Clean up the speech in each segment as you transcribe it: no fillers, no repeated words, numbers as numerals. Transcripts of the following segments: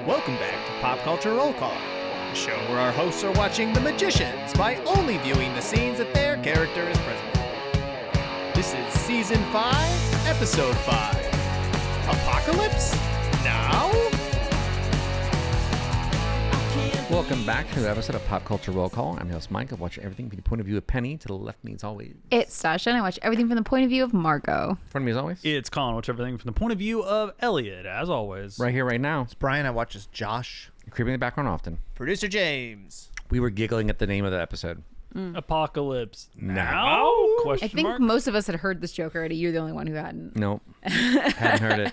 Welcome back to Pop Culture Roll Call, the show where our hosts are watching The Magicians by only viewing the scenes that their character is present for. This is Season 5, Episode 5. Apocalypse? Now? Welcome back to another episode of Pop Culture Roll Call. I'm your host, Mike. I watch everything from the point of view of Penny. To the left me as always. It's Sasha, and I watch everything from the point of view of Margot. In front of me as always. It's Colin. I watch everything from the point of view of Elliot, as always. Right here, right now. It's Brian. I watch as Josh. Creeping in the background often. Producer James. We were giggling at the name of the episode. Apocalypse Now? Question I think mark? most of us had heard this joke already. You're the only one who hadn't. Nope. Hadn't heard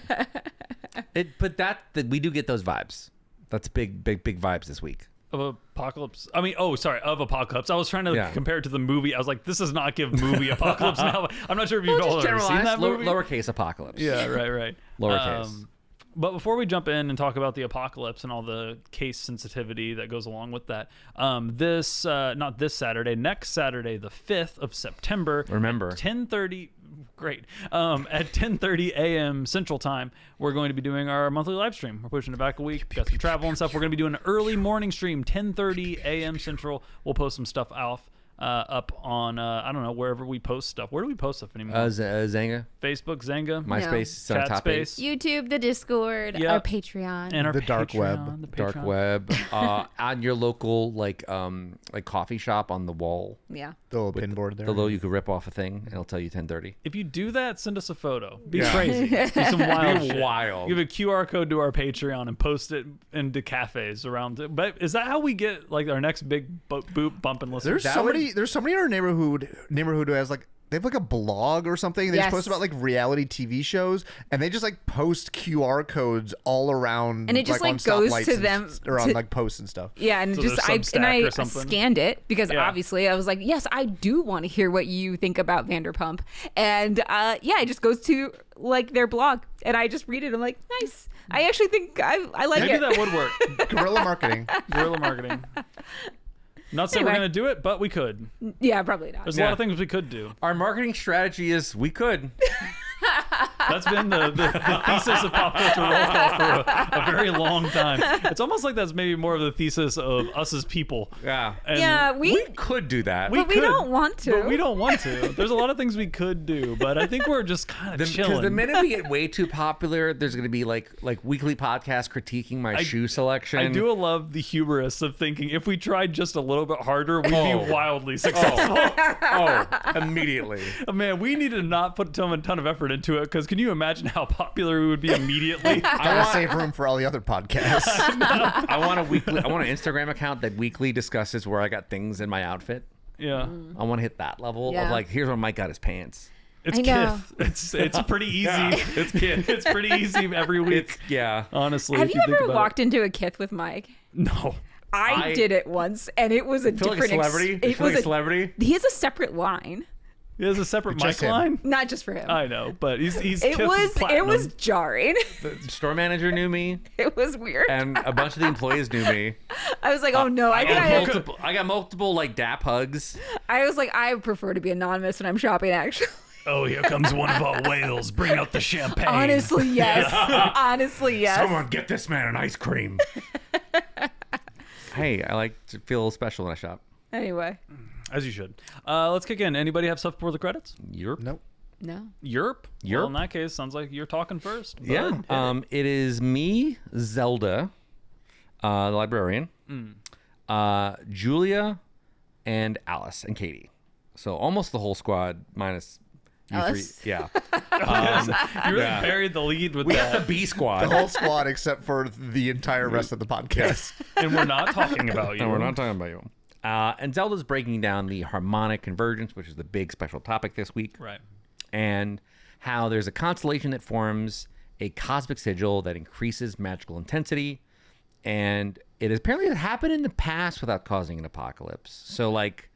it. But we do get those vibes. That's big vibes this week. Of Apocalypse. I mean, of Apocalypse. I was trying to compare it to the movie. I was like, this does not give movie Apocalypse now. I'm not sure if you've all ever seen that movie. Lowercase apocalypse. Yeah, right. Lowercase. But before we jump in and talk about the apocalypse and all the case sensitivity that goes along with that, not this Saturday, next Saturday, the 5th of September. Remember. 10:30. Great. At 10:30 a.m. Central Time, we're going to be doing our monthly live stream. We're pushing it back a week. Got some travel and stuff. We're going to be doing an early morning stream, 10:30 a.m. Central. We'll post some stuff up on I don't know, wherever we post stuff. Where do we post stuff anymore? Zanga. Facebook, Zanga, MySpace, Chat top Space, YouTube, the Discord, our Patreon, and our The dark Patreon, web. the Dark Patreon. web. On your local like coffee shop on the wall. yeah. The little pinboard there. The little you could rip off a thing and it'll tell you 10:30. If you do that, send us a photo. Be crazy. Do some wild Be shit. wild. Give a QR code to our Patreon and post it into cafes around it. But is that how we get like our next big bump and listen? There's somebody in our neighborhood who has like, they have like a blog or something. They just post about like reality TV shows, and they just like post QR codes all around, And it just, like like, on goes stoplights to them or on to- like posts and stuff. Yeah, and So just there's I Substack or something? scanned it because Yeah. obviously I was like, yes, I do want to hear what you think about Vanderpump, and it just goes to like their blog, and I just read it. I'm like, nice. I actually think I like Maybe it. that would work. Guerrilla marketing. Guerrilla marketing. Not saying we're Anyway. going to do it, but we could. Yeah, probably not. There's a lot of things we could do. Our marketing strategy is we could. That's been the thesis of Pop Culture Roll Call for a very long time. It's almost like that's maybe more of the thesis of us as people. Yeah. And Yeah, We could do that. But we don't want to. But we don't want to. There's a lot of things we could do, but I think we're just kind of chilling. Because the minute we get way too popular, there's going to be like weekly podcasts critiquing my shoe selection. I do love the hubris of thinking if we tried just a little bit harder, we'd be wildly successful. Immediately. Man, we need to not put a ton of effort into it, because can you imagine how popular we would be immediately? Gotta save room for all the other podcasts. I want an Instagram account that weekly discusses where I got things in my outfit. Yeah. I want to hit that level Yeah. of like, here's where Mike got his pants. It's I know. Kith. It's pretty easy. It's Kith. It's pretty easy every week. Honestly. Have if you think ever about walked into a Kith with Mike? it. No. I did it once, and it was a Feel like a different. celebrity? It Feel was like a celebrity? He has a separate line, He has a separate mic Just him. line. not just for him. I know, but he's it Kith was Platinum. jarring. The store manager knew me, It was weird. and a bunch of the employees knew me. I was like, oh no, I got multiple like dap hugs. I was like, I prefer to be anonymous when I'm shopping. Actually, Oh, here comes one of our whales. Bring out the champagne. honestly, yes. Honestly, yes. Someone get this man an ice cream. Hey, I like to feel special when I shop. Anyway, As you should. Let's kick in. Anybody have stuff before the credits? Europe. Nope. no. Europe? Europe? Well, in that case, sounds like you're talking first. Bud. Yeah. It is me, Zelda, the librarian, Julia, and Alice and Katie. So almost the whole squad minus you Alice? three. Yeah. You really buried the lead with We that. got the B squad. The whole squad except for the entire rest of the podcast. And we're not talking about you. No, we're not talking about you. And Zelda's breaking down the harmonic convergence, which is the big special topic this week. Right. And how there's a constellation that forms a cosmic sigil that increases magical intensity. And it has apparently happened in the past without causing an apocalypse. So, like,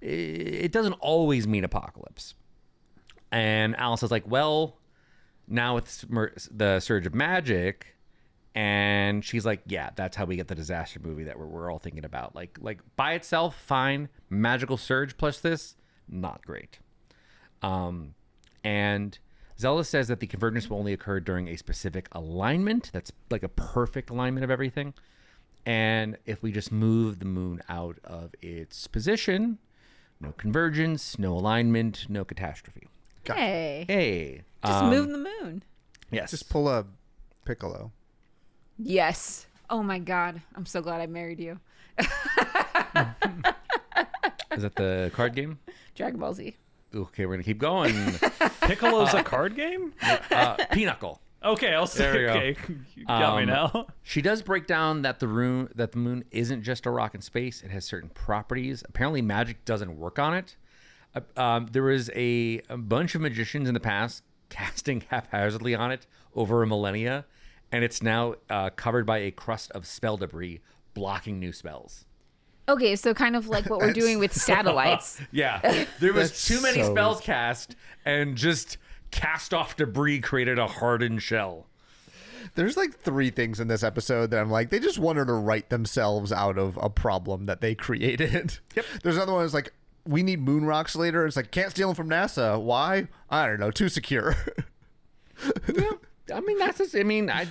it doesn't always mean apocalypse. And Alice is like, well, now with the surge of magic, and she's like, yeah, that's how we get the disaster movie that we're all thinking about. Like by itself, fine. Magical surge plus this, not great. And Zelda says that the convergence will only occur during a specific alignment. That's like a perfect alignment of everything. And if we just move the moon out of its position, no convergence, no alignment, no catastrophe. Gotcha. Hey. Just move the moon. Yes. Just pull a Piccolo. Yes. Oh my God. I'm so glad I married you. Is that the card game? Dragon Ball Z. Okay, we're going to keep going. Piccolo's a card game? Pinochle. Okay, I'll say. There we go. Okay, you got me now. She does break down that the moon isn't just a rock in space. It has certain properties. Apparently, magic doesn't work on it. There was a bunch of magicians in the past casting haphazardly on it over a millennia, and it's now covered by a crust of spell debris blocking new spells. Okay, so kind of like what we're doing with satellites. Yeah, there was That's too many so- spells cast, and just cast off debris created a hardened shell. There's like 3 things in this episode that I'm like, they just wanted to write themselves out of a problem that they created. Yep. There's another one that's like, we need moon rocks later. It's like, can't steal them from NASA. Why? I don't know. Too secure. I mean, that's just, I mean, I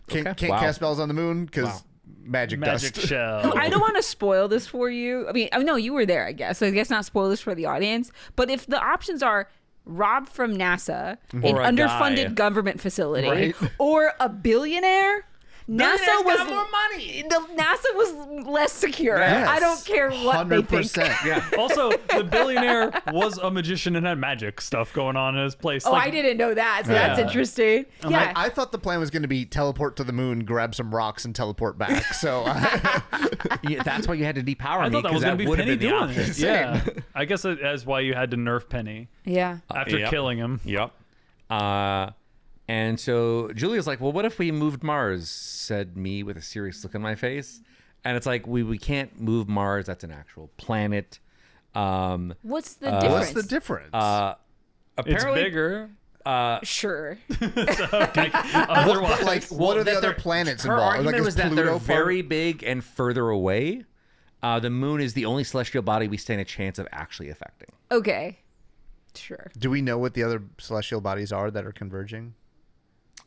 Can't Wow. cast spells on the moon because magic Magic dust. shell. I don't want to spoil this for you. I mean, no, you were there, I guess. So I guess not spoil this for the audience. But if the options are robbed from NASA, an Or a underfunded guy. government facility, Right. or a billionaire, NASA was got more money. NASA was less secure. Yes. I don't care what they think. 100%. Yeah. Also, the billionaire was a magician and had magic stuff going on in his place. Oh, I didn't know that. So that's Yeah. interesting. Yeah. I thought the plan was going to be teleport to the moon, grab some rocks, and teleport back. So Yeah, that's why you had to depower I me, thought that because was going to be would have Penny been the doing option. it. Yeah. I guess that's why you had to nerf Penny yeah. after Yep. killing him. Yep. And so Julia's like, well, what if we moved Mars? Said me with a serious look on my face. And it's like, we can't move Mars. That's an actual planet. What's the difference? what's the difference? It's Apparently, bigger. Sure. Otherwise, like, what are the that other they're- planets her involved? argument Like, is was that they're Pluto very big and further away. The moon is the only celestial body we stand a chance of actually affecting. Okay. Sure. Do we know what the other celestial bodies are that are converging?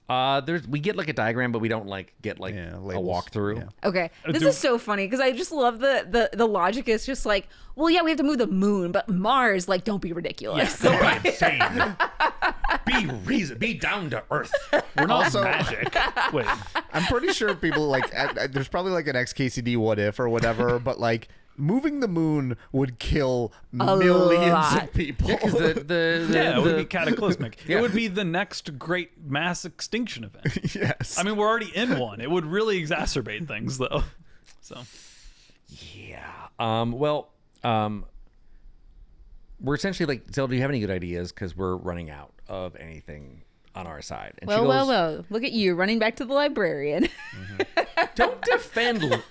We get like a diagram, but we don't get a labels. walkthrough. Yeah. Okay. This is so funny because I just love the logic is just like, well, yeah, we have to move the moon, but Mars, like, don't be ridiculous. Don't be insane. Be down to earth. we're not Also- magic. Wait. I'm pretty sure people like there's probably like an XKCD what if or whatever, but like moving the moon would kill millions lot. of people. Because Yeah, it would be the cataclysmic. Yeah. It would be the next great mass extinction event. Yes. I mean, we're already in one. It would really exacerbate things, though. So, we're essentially like, Zelda, do you have any good ideas? Because we're running out of anything on our side. And she Well, goes, look at you running back to the librarian. Don't defend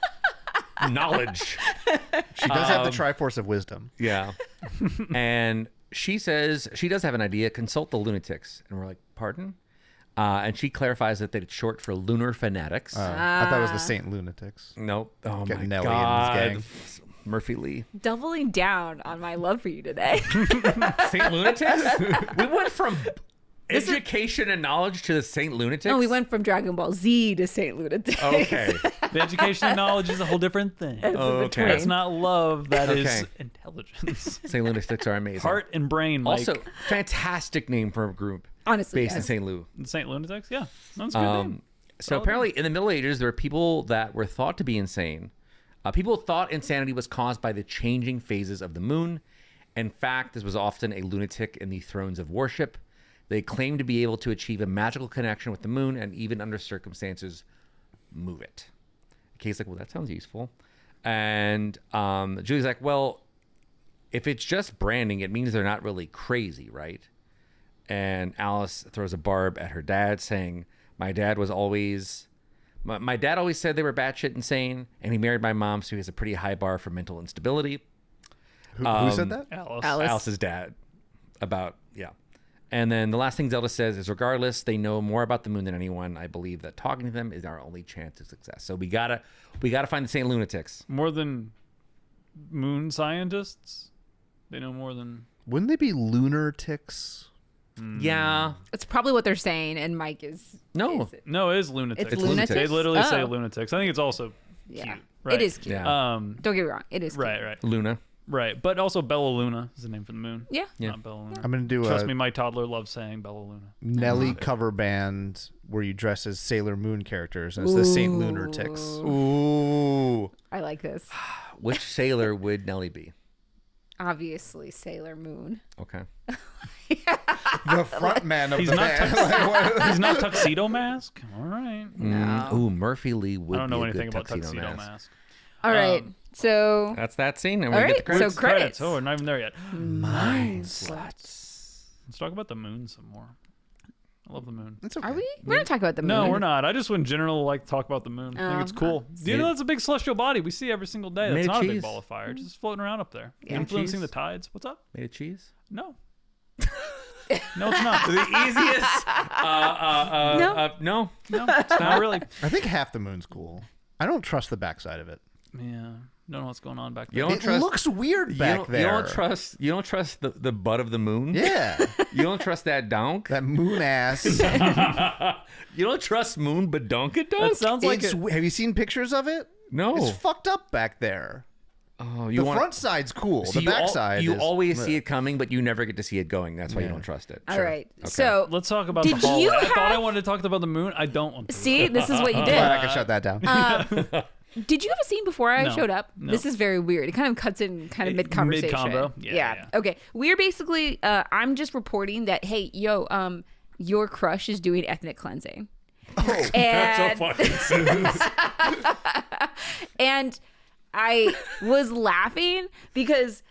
knowledge. she does have the Triforce of Wisdom. Yeah. And she says she does have an idea. Consult the lunatics. And we're like, pardon? And she clarifies that it's short for lunar fanatics. I thought it was the Saint Lunatics. Nope. Oh Get my Nelly God. and his Murphy Lee. Doubling down on my love for you today. Saint Lunatics? We went from education and knowledge to the Saint Lunatics? No, we went from Dragon Ball Z to Saint Lunatics. Okay. the education and knowledge is a whole different thing. It's Okay. between. That's not love. That is Okay. intelligence. Saint Lunatics are amazing. Heart and brain. Like, Also, fantastic name for a group Honestly, based in yes. St. Louis. Saint Lunatics. Yeah, that's a good name. So apparently, in the Middle Ages, there were people that were thought to be insane. People thought insanity was caused by the changing phases of the moon. In fact, this was often a lunatic in the thrones of worship. They claimed to be able to achieve a magical connection with the moon and even under circumstances, move it. Kay's like, well, that sounds useful. And Julie's like, well, if it's just branding, it means they're not really crazy, right? And Alice throws a barb at her dad, saying, my dad always said they were batshit insane, and he married my mom, so he has a pretty high bar for mental instability. Who said that? Alice. Alice's dad. And then the last thing Zelda says is, regardless, they know more about the moon than anyone. I believe that talking to them is our only chance of success. So we gotta find the Saint Lunatics. More than moon scientists. They know more than. Wouldn't they be lunar ticks? Yeah. It's probably what they're saying, and Mike is... No. is- No, it is Lunatics. It's Lunatics? They literally say Oh. Lunatics. I think it's also Yeah. cute. Right? It is cute. Yeah. Don't get me wrong. It is cute. Right. Luna. Right. But also Bella Luna is the name for the moon. Yeah. Not Bella Luna. I'm gonna do Trust a me, my toddler loves saying Bella Luna. Nelly cover band where you dress as Sailor Moon characters, and it's the Saint Lunartics. Ooh. I like this. Which sailor would Nelly be? Obviously, Sailor Moon. Okay. The front man of He's the not band. He's not Tuxedo Mask? All right. Ooh, Murphy Lee would I don't be know a anything good about Tuxedo mask. Mask. All right. So... That's that scene, and All we get right, the credits. so credits. Oh, we're not even there yet. Mind sluts. Let's talk about the moon some more. I love the moon. It's okay. Are we? We're not talking about the moon. No, we're not. I just in general like to talk about the moon. I think it's cool. Do you know that's a big celestial body we see every single day? Made That's of not a cheese. big ball of fire. It's just floating around up there. Yeah. Influencing Cheese. the tides. What's up? Made of cheese? No. No, it's not. The easiest. No. No, it's not really. I think half the moon's cool. I don't trust the backside of it. Yeah. Don't know what's going on back You there. don't It trust. looks weird back there. You don't trust. You don't trust the butt of the moon. Yeah, You don't trust that donk. that moon ass. You don't trust moon badonka donk. That sounds like Have you seen pictures of it? No. It's fucked up back there. Oh, The front side's cool. So the you back al- side You is, always see it coming, but you never get to see it going. That's why you Yeah. don't trust it. All right. So... Let's talk about Did the hallway. you I thought I have- wanted to talk about the moon. I don't want to. See, this is what you Glad I did. can shut that down. Did you have a scene before I No. showed up? No. This is very weird. It kind of cuts in kind of mid-conversation. Mid-convo? Yeah. Okay. We're basically, I'm just reporting that, hey, your crush is doing ethnic cleansing. Oh, And, fucking and I was laughing because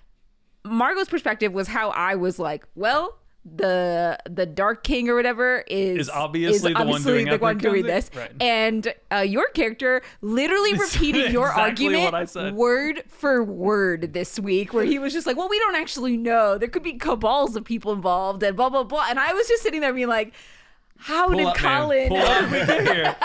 Margot's perspective was how I was like, well, the Dark King or whatever is obviously the one obviously doing the one ethnic doing cleansing? this. Right. And your character literally repeated your exactly argument what I said. word for word this week, where he was just like, well, we don't actually know. There could be cabals of people involved and blah, blah, blah. And I was just sitting there being like, how Pull did up, man. Colin... Pull up. We get here.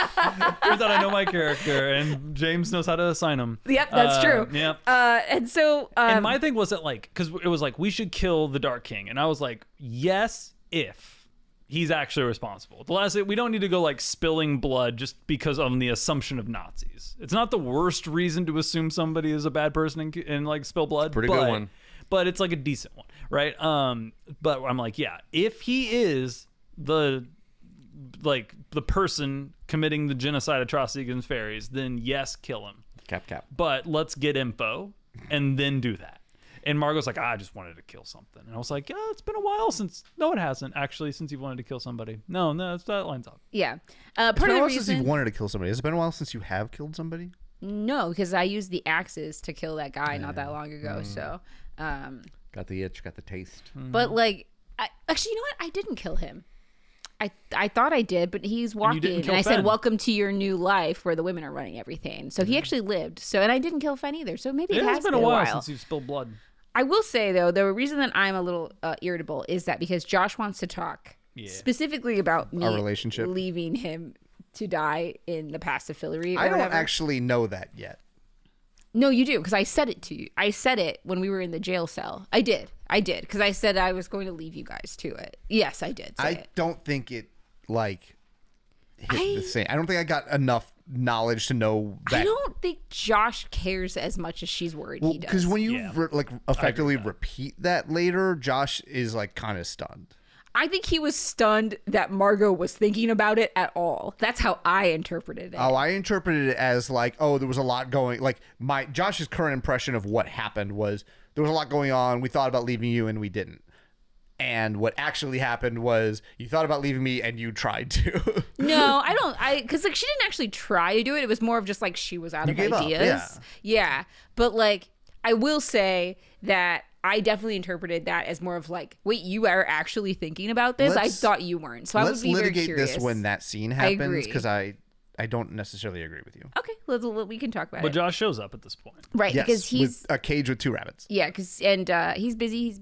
Turns out I know my character, and James knows how to assign him. Yep, that's true. Yep. And so... And my thing wasn't like, because it was like, we should kill the Dark King. And I was like, yes, if he's actually responsible. The last, we don't need to go like spilling blood just because of the assumption of Nazis. It's not the worst reason to assume somebody is a bad person and like spill blood. Pretty good one. But it's like a decent one, right? But I'm like, yeah, if he is the person committing the genocide atrocity against fairies, then yes, kill him. Cap. But let's get info and then do that. And Margot's like, I just wanted to kill something. And I was like, yeah, it's been a while since... No, it hasn't, actually, since you've wanted to kill somebody. No, that lines up. Yeah. It's Part been of a the while since you reason... wanted to kill somebody. Has it been a while since you have killed somebody? No, because I used the axes to kill that guy not that long ago. So... Got the itch. Got the taste. But like, actually, you know what? I didn't kill him. I thought I did, but he's walking, didn't and kill I said, Fen. "Welcome to your new life, where the women are running everything." So he actually lived. So, and I didn't kill Fen either. So maybe it has been a while since you've spilled blood. I will say though, the reason that I'm a little irritable is that because Josh wants to talk specifically about me Our relationship. leaving him to die in the pastafillery. I don't whatever. actually know that yet. No, you do, because I said it to you. I said it when we were in the jail cell. I did, because I said I was going to leave you guys to it. Yes, I did. I don't think it like hit the same. I don't think I got enough knowledge to know that. I don't think Josh cares as much as she's worried he does. Because when you Yeah. effectively repeat that later, Josh is like kind of stunned. I think he was stunned that Margot was thinking about it at all. That's how I interpreted it. Oh, I interpreted it as like, oh, there was a lot going. Like Josh's current impression of what happened was there was a lot going on. We thought about leaving you and we didn't. And what actually happened was you thought about leaving me and you tried to. No, I don't. Because like she didn't actually try to do it. It was more of just like she was out of gave up, ideas. Yeah. But like I will say that I definitely interpreted that as more of like, wait, you are actually thinking about this? I thought you weren't. So I would Let's be very litigate curious. this when that scene I happens agree. because I don't necessarily agree with you. Okay, we can talk about But it. Josh shows up at this point. Right, Yes, because he's with a cage with 2 rabbits. yeah, he's busy. He's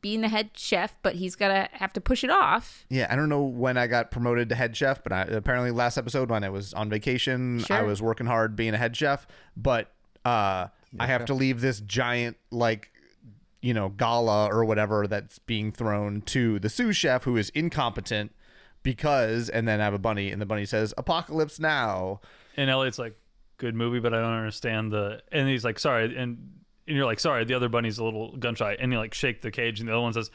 being the head chef, but he's gonna have to push it off. Yeah, I don't know when I got promoted to head chef, but apparently last episode when I was on vacation, I Sure. was working hard being a head chef, but I have to leave this giant like gala or whatever that's being thrown to the sous chef, who is incompetent because, and then I have a bunny, and the bunny says, "Apocalypse now." And Elliot's like, "Good movie, but I don't understand the." And he's like, "Sorry," and you're like, "Sorry." The other bunny's a little gun shy, and you like shake the cage, and the other one says,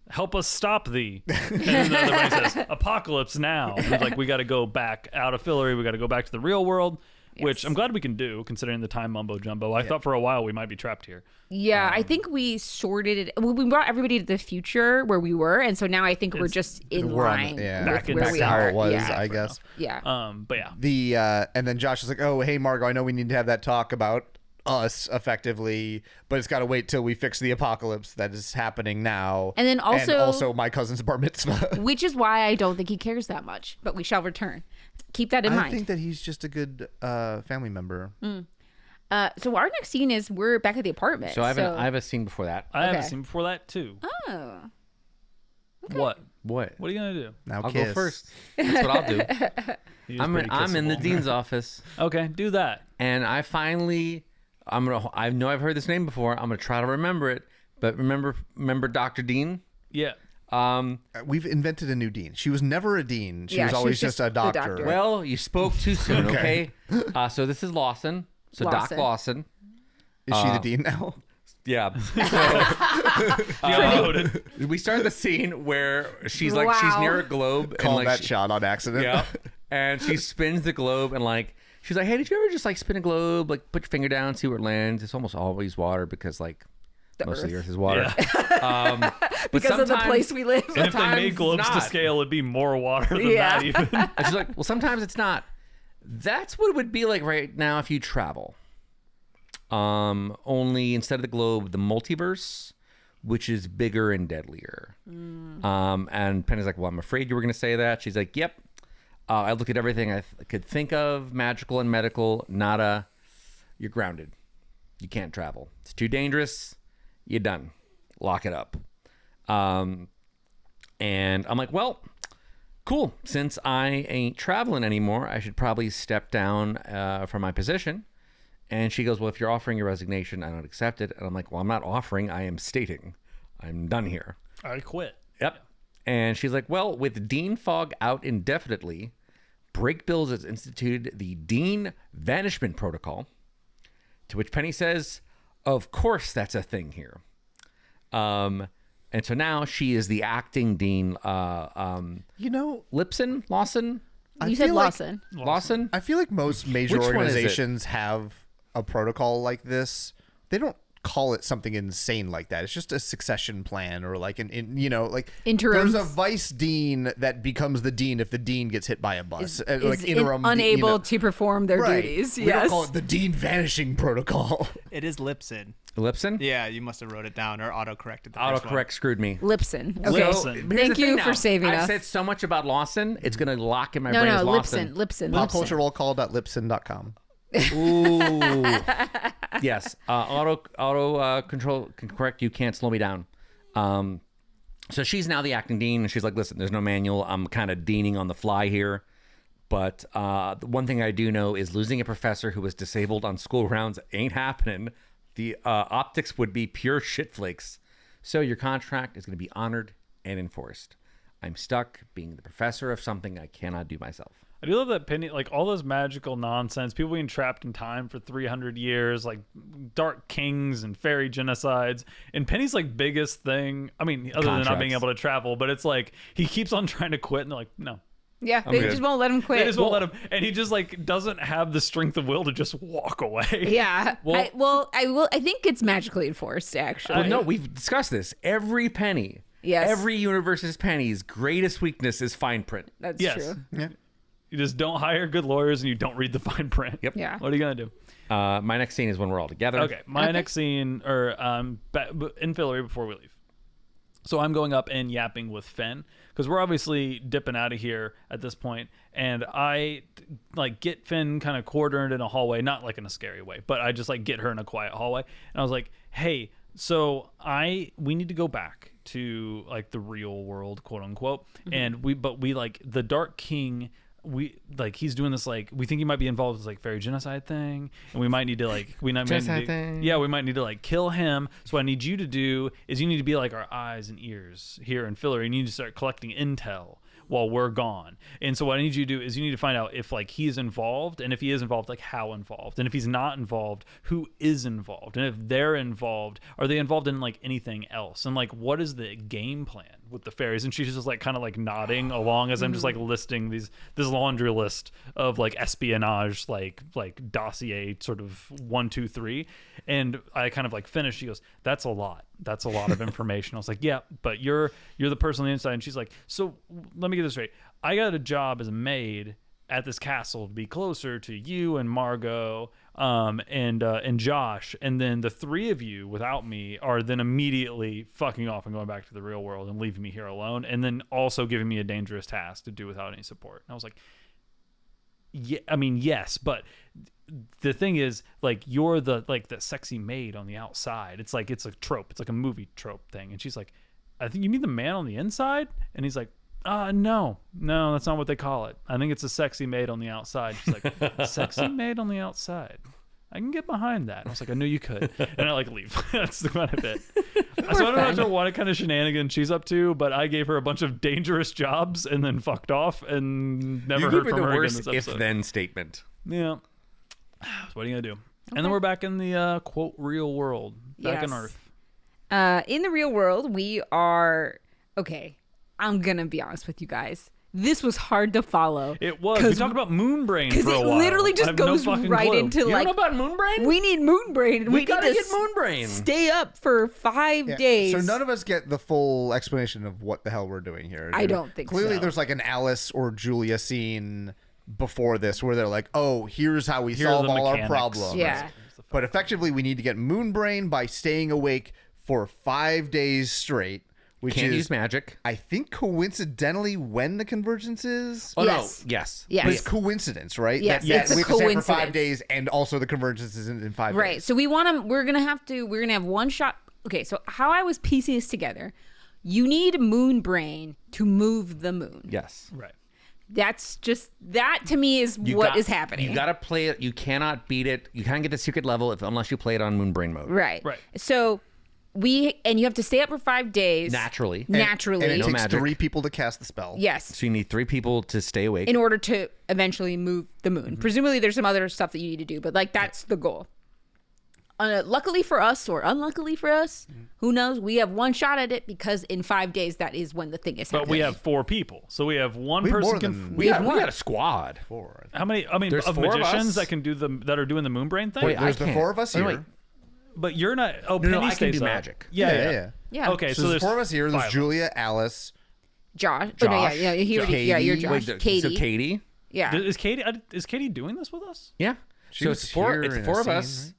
"Help us stop thee." And then the other bunny says, "Apocalypse now." And he's like, "We got to go back out of Fillory. We got to go back to the real world." Which I'm glad we can do, considering the time mumbo jumbo. I thought for a while we might be trapped here. Yeah, I think we sorted it. Well, we brought everybody to the future where we were, and so now I think we're just in line back with where we how are. it was, Yeah. I guess. Yeah. But yeah. And then Josh is like, "Oh, hey, Margot, I know we need to have that talk about us effectively, but it's got to wait till we fix the apocalypse that is happening now." And then also my cousin's bar mitzvah. Which is why I don't think he cares that much, but we shall return. Keep that in mind. I think that he's just a good family member. So our next scene is we're back at the apartment. So I have a scene before that. I have a scene before that too. Oh. What? What? What are you gonna do? Now I'll kiss. go first. That's what I'll do. I'm in the kissable. dean's office, Okay, do that. and I know I've heard this name before. I'm gonna try to remember it, but remember Dr. Dean? Yeah. We've invented a new dean. She was never a dean. She Yeah, was she always was just just a the doctor. doctor. Well, you spoke too soon. Okay. So this is Lawson. So Doc Lawson. Lawson. Is she the dean now? Yeah. We started the scene where she's like she's Wow. near a globe Called and that shot on accident. yeah, and she spins the globe and like she's like, "Hey, did you ever just like spin a globe? Like put your finger down, see where it lands? It's almost always water because like most of the Earth. Earth is water." Yeah. But Because of the sometimes- place we live. And if they Sometimes made globes to not. scale, it'd be more water than Yeah. that even. And she's like, "Well, sometimes it's not." That's what it would be like right now if you travel. Only instead of the globe, the multiverse, which is bigger and deadlier. And Penny's like, "Well, I'm afraid you were going to say that." She's like, "Yep. I looked at everything I could think of, magical and medical. Nada. You're grounded. You can't travel. It's too dangerous. You're done. Lock it up." And I'm like, "Well, cool. Since I ain't traveling anymore, I should probably step down from my position." And she goes, "Well, if you're offering your resignation, I don't accept it." And I'm like, "Well, I'm not offering. I am stating. I'm done here." I quit. Yep. And she's like, "Well, with Dean Fogg out indefinitely, Breakbills has instituted the Dean Vanishment Protocol." To which Penny says, "Of course that's a thing here." And so now she is the acting Dean. Lawson? You said feel like- Lawson. I feel like most major Which one is it? organizations have a protocol like this. They don't call it something insane like that. It's just a succession plan or like Interims. There's a vice dean that becomes the dean if the dean gets hit by a bus. Is unable to perform their duties. We Yes. don't call it the dean vanishing protocol. It is Lipson. Lipson? Yeah, you must have wrote it down or autocorrected the first one. Autocorrect screwed me. Lipson. Okay. So, Lipson. here's Thank the you thing for now. saving I've us. said so much about Lawson, it's going to lock in my No, brain no, as Lawson. Lipson. Popculturerollcall.lipson.com. Ooh. Yes. Auto control can correct you. Can't slow me down. So she's now the acting dean, and she's like, "Listen, there's no manual. I'm kind of deaning on the fly here. But the one thing I do know is losing a professor who was disabled on school rounds ain't happening. The optics would be pure shitflakes. So your contract is going to be honored and enforced. I'm stuck being the professor of something I cannot do myself." I do love that Penny, like all those magical nonsense, people being trapped in time for 300 years, like dark kings and fairy genocides. And Penny's like biggest thing, I mean, other than not being Contracts. able to travel, but it's like he keeps on trying to quit and they're like, no. Yeah, they good. just won't let him quit. They just won't let him. And he just like doesn't have the strength of will to just walk away. Yeah. I think it's magically enforced, actually. Well, no, we've discussed this. Every penny, Yes. every universe's penny's greatest weakness is fine print. That's Yes. true. Yeah. You just don't hire good lawyers and you don't read the fine print. Yep. Yeah. What are you going to do? My next scene is when we're all together. Okay, my next scene, or in Fillory before we leave. So I'm going up and yapping with Fenn because we're obviously dipping out of here at this point, and I like get Fenn kind of quartered in a hallway, not like in a scary way, but I just like get her in a quiet hallway, and I was like, "Hey, so we need to go back to like the real world, quote unquote, and we like the Dark King." he's doing this, like, we think he might be involved with like fairy genocide thing, and we might need to like Genocide thing. yeah, we might need to like kill him. So what I need you to do is you need to be like our eyes and ears here in Fillory, and you need to start collecting intel while we're gone. And so what I need you to do is you need to find out if like he's involved, and if he is involved, like how involved, and if he's not involved, who is involved, and if they're involved, are they involved in like anything else, and like what is the game plan with the fairies? And she's just like kind of like nodding along as I'm just like listing this laundry list of like espionage, like dossier sort of 1, 2, 3. And I kind of like finished. She goes, that's a lot of information. I was like, yeah, but you're the person on the inside. And she's like, so let me get this straight. I got a job as a maid at this castle to be closer to you and Margot and Josh, and then the three of you without me are then immediately fucking off and going back to the real world and leaving me here alone, and then also giving me a dangerous task to do without any support. And I was like, yeah, I mean, yes, but the thing is, like, you're the sexy maid on the outside. It's like, it's a trope. It's like a movie trope thing. And she's like, I think you mean the man on the inside? And he's like, no, that's not what they call it. I think it's a sexy maid on the outside. She's like, sexy maid on the outside. I can get behind that. And I was like, I knew you could. And I like leave. That's the kind of it. So I'm not sure what kind of shenanigans she's up to, but I gave her a bunch of dangerous jobs and then fucked off and never heard from her again this episode. If-then statement. Yeah. So what are you gonna do? Okay. And then we're back in the quote real world, back on Earth. In the real world, we are okay. I'm gonna be honest with you guys. This was hard to follow. It was. We talked about Moonbrain for a while. Because it literally just goes right into You like. don't know about Moonbrain? We need Moonbrain. We gotta get Moonbrain. Stay up for 5 days. So none of us get the full explanation of what the hell we're doing here. I don't think Clearly so. there's like an Alice or Julia scene before this where they're like, oh, here's how we solve all our problems. Yeah. But effectively, we need to get Moonbrain by staying awake for 5 days straight. Which Can't is, use magic. I think, coincidentally when the convergence is. Oh, Yes. no. Yes. Yes. But it's coincidence, right? Yes, That it's a we have to stay for 5 coincidence. days, and also the convergence is in 5 days. Right. So we're gonna have one shot. Okay. So how I was piecing this together, you need Moonbrain to move the moon. Yes. Right. That to me is what is happening. You got to play it. You cannot beat it. You can't get the secret level unless you play it on Moonbrain mode. Right. Right. So you have to stay up for 5 days. Naturally. And it No takes magic. 3 people to cast the spell. Yes. So you need 3 people to stay awake. In order to eventually move the moon. Presumably there's some other stuff that you need to do, but like that's the goal. Luckily for us, or unluckily for us, who knows? We have one shot at it because in 5 days that is when the thing is happening. But we have 4 people, so we have one We have person. more than- we got a squad. 4. How many? I mean, There's of 4 of magicians us. that can do that are doing the Moonbrain thing. Wait, There's I the can't. 4 of us Oh, here. wait. But you're not. Oh, No, Penny I can stays do up. magic. Yeah. Yeah. Okay, So there's 4 of us here. There's 5 Julia, Alice. Josh. Josh, You're Josh. Wait, so Katie. Katie? Yeah. Is Katie doing this with us? Yeah. She so was it's 4 here it's in a 4 of scene, us. right?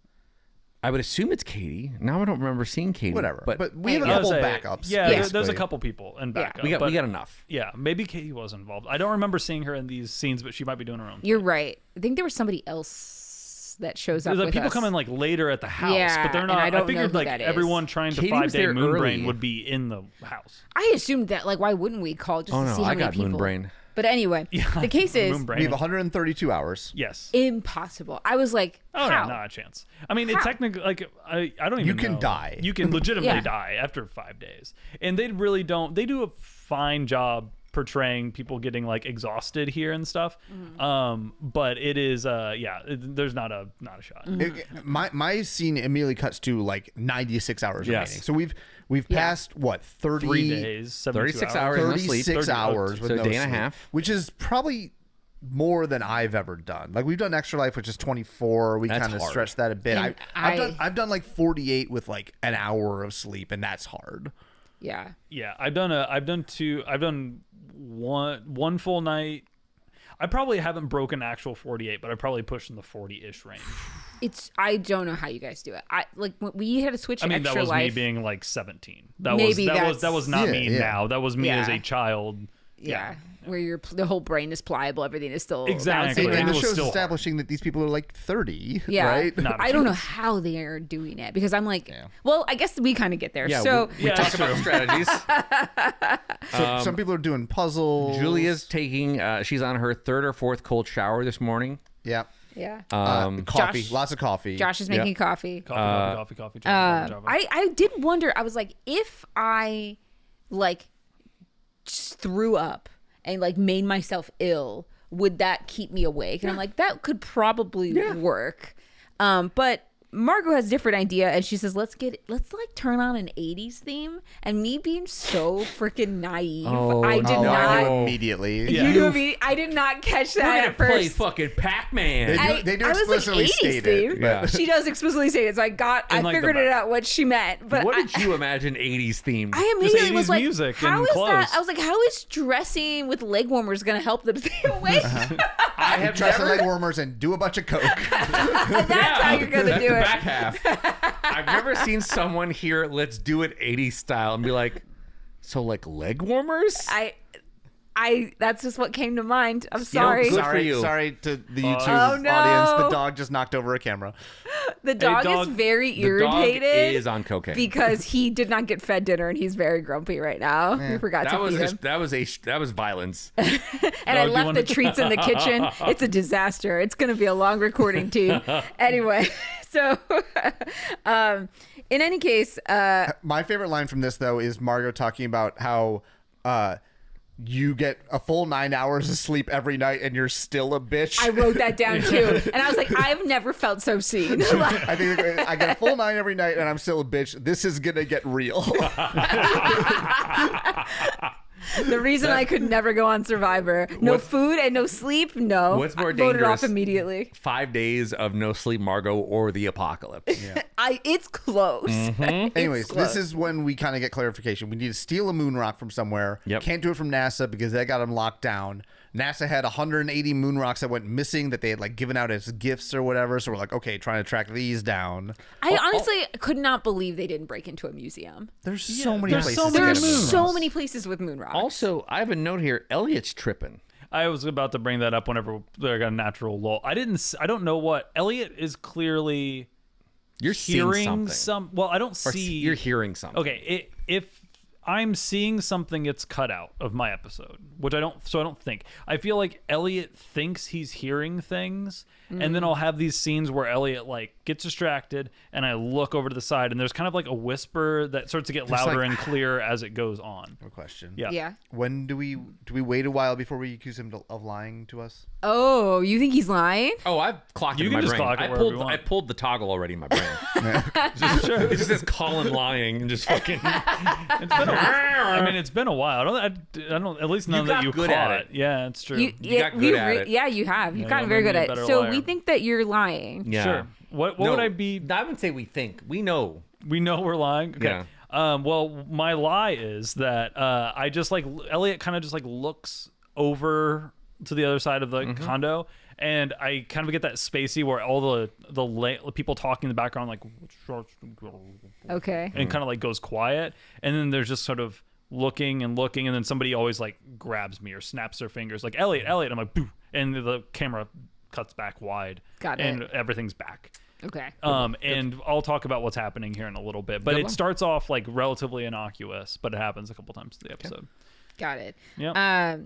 I would assume it's Katie. Now I don't remember seeing Katie. Whatever. But we have a Yeah. couple Say, backups. Yeah, there's a basically. couple people in backup. we got but, enough. Yeah, maybe Katie was involved. I don't remember seeing her in these scenes, but she might be doing her own. You're right. I think there was somebody else that shows up There's like with people us. coming like later at the house, Yeah, but they're and not. I don't know figured who like that is. everyone trying to Katie was 5 day there Moonbrain early. would be in the house. I assumed that, like, why wouldn't we call just Oh, to no, see how I many got people? Moonbrain. But anyway, the case is Moonbrain. We have 132 hours. Yes. impossible. I was like, Oh how? no, not a chance. I mean, How? it's technically like I don't even. You can know. die. You can legitimately Yeah. die after 5 days, and they really don't. They do a fine job portraying people getting like exhausted here and stuff. But it is there's not a shot. My scene immediately cuts to like 96 hours Yes. remaining. So we've passed what 30 3 days, 72 36 hours. No sleep. 36 30 hours with So no a day and a sleep, half. which is probably more than I've ever done. Like we've done Extra Life, which is 24. We That's kind of hard. stretched that a bit. And I've done like 48 with like an hour of sleep, and that's hard. Yeah. Yeah, I've done one full night. I probably haven't broken actual 48, but I probably pushed in the 40-ish range. I don't know how you guys do it. We had to switch I mean, Extra that was Life. me being like 17. That Maybe was not Yeah, me yeah. now. That was me Yeah. as a child. Yeah. Where the whole brain is pliable, everything is still Exactly. bouncing And the around. show's still establishing that these people are like 30, Yeah, right? I don't know how they are doing it because I'm like, well, I guess we kind of get there. Yeah, so we talk about strategies. So some people are doing puzzles. Julia's taking. She's on her 3rd or 4th cold shower this morning. Yeah. yeah, Coffee. Josh- Lots of coffee. Josh is making coffee. Coffee. I did wonder. I was like, if I like just threw up and like made myself ill, would that keep me awake? And I'm like, that could probably work. But Margot has a different idea, and she says, let's like turn on an 80s theme. And me being so freaking naive, I did Oh, not. I knew immediately. You knew me. I did not catch that We're at gonna first. play fucking Pac-Man. They do I was explicitly like, 80s state theme. it. Yeah. She does explicitly say it, so I like, figured the it out what she meant. But What did you imagine 80s themed? I immediately 80s was like, music how and is clothes. that? I was like, how is dressing with leg warmers going to help them stay awake? I have Dress in never. leg warmers and do a bunch of coke. That's how you're going to That's do the it. back half. I've never seen someone hear "Let's do it 80s style" and be like, "So like leg warmers?" That's just what came to mind. I'm sorry. good for you. Sorry to the YouTube Oh, no. audience. The dog just knocked over a camera. The dog dog- is very The irritated dog is on cocaine. because he did not get fed dinner and he's very grumpy right now. We forgot that to was feed him. that was violence. And I you left wanna- the treats in the kitchen. It's a disaster. It's going to be a long recording team. Anyway, so in any case, My favorite line from this, though, is Margot talking about how you get a full 9 hours of sleep every night and you're still a bitch. I wrote that down too. And I was like, I've never felt so seen. I think I get a full 9 every night and I'm still a bitch. This is going to get real. The reason I could never go on Survivor. No food and no sleep. No. What's more I voted off dangerous? immediately. 5 days of no sleep, Margot, or the apocalypse. It's close. Anyways, close. this is when we kind of get clarification. We need to steal a moon rock from somewhere. Yep. Can't do it from NASA because they got them locked down. NASA had 180 moon rocks that went missing that they had like given out as gifts or whatever. So we're like, okay, trying to track these down. I honestly could not believe they didn't break into a museum. There's so many there's places. so to There are get a moon so rock. many places with moon rocks. Also, I have a note here. Elliot's tripping. I was about to bring that up whenever there got a natural lull. I don't know what Elliot is clearly You're hearing seeing something. Well, I don't Or see. you're hearing something. Okay, if I'm seeing something, it's cut out of my episode, which I don't. So I don't think. I feel like Elliot thinks he's hearing things, and then I'll have these scenes where Elliot like gets distracted, and I look over to the side, and there's kind of like a whisper that starts to get louder and clearer as it goes on. I have a question. Yeah. Yeah. When do we wait a while before we accuse him of lying to us? Oh, you think he's lying? Oh, I've clocked it You in can my just brain. clock it I wherever you pulled want. I pulled the toggle already in my brain. It just says Colin lying and just fucking. It's been a while. I don't. At least none got that you good caught at it. Yeah, it's true. got good at it. Yeah, you have. You've gotten you very made good me a at it. better So liar. we think that you're lying. Yeah. Sure. What No, would I be? I wouldn't say we think. We know. We know we're lying. Okay. Well, my lie is that I just like Elliot kind of just like looks over to the other side of the condo, and I kind of get that spacey where all the people talking in the background like Okay. and kind of like goes quiet, and then there's just sort of looking, and then somebody always like grabs me or snaps their fingers like Elliot. I'm like boo, and the camera cuts back wide. Got and it. everything's back. Okay. And I'll talk about what's happening here in a little bit, but it starts off like relatively innocuous, but it happens a couple times in the episode. Got it. Yeah.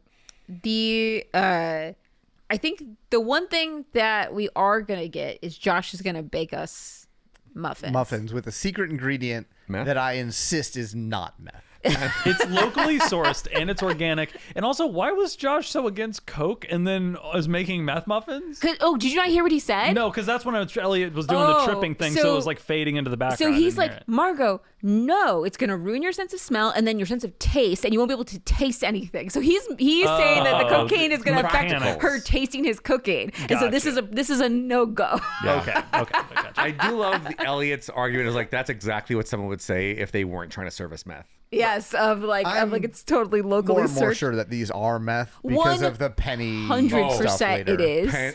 I think the one thing that we are gonna get is Josh is gonna bake us muffins. With a secret ingredient Meth? that I insist is not meth. It's locally sourced and it's organic. And also, why was Josh so against Coke and then was making meth muffins? Oh, did you not hear what he said? No, because that's when Elliot was doing the tripping thing, so it was like fading into the background. So I he's didn't hear like, it. Margot, no, it's gonna ruin your sense of smell and then your sense of taste, and you won't be able to taste anything. So he's saying that the cocaine is gonna affect mechanics. her tasting his cooking, and so this is a no go. Okay, I gotcha. I do love the Elliot's argument is like that's exactly what someone would say if they weren't trying to serve us meth. Yes, of like it's totally locally More and more sourced. sure that these are meth because of the penny 100% stuff later. it is.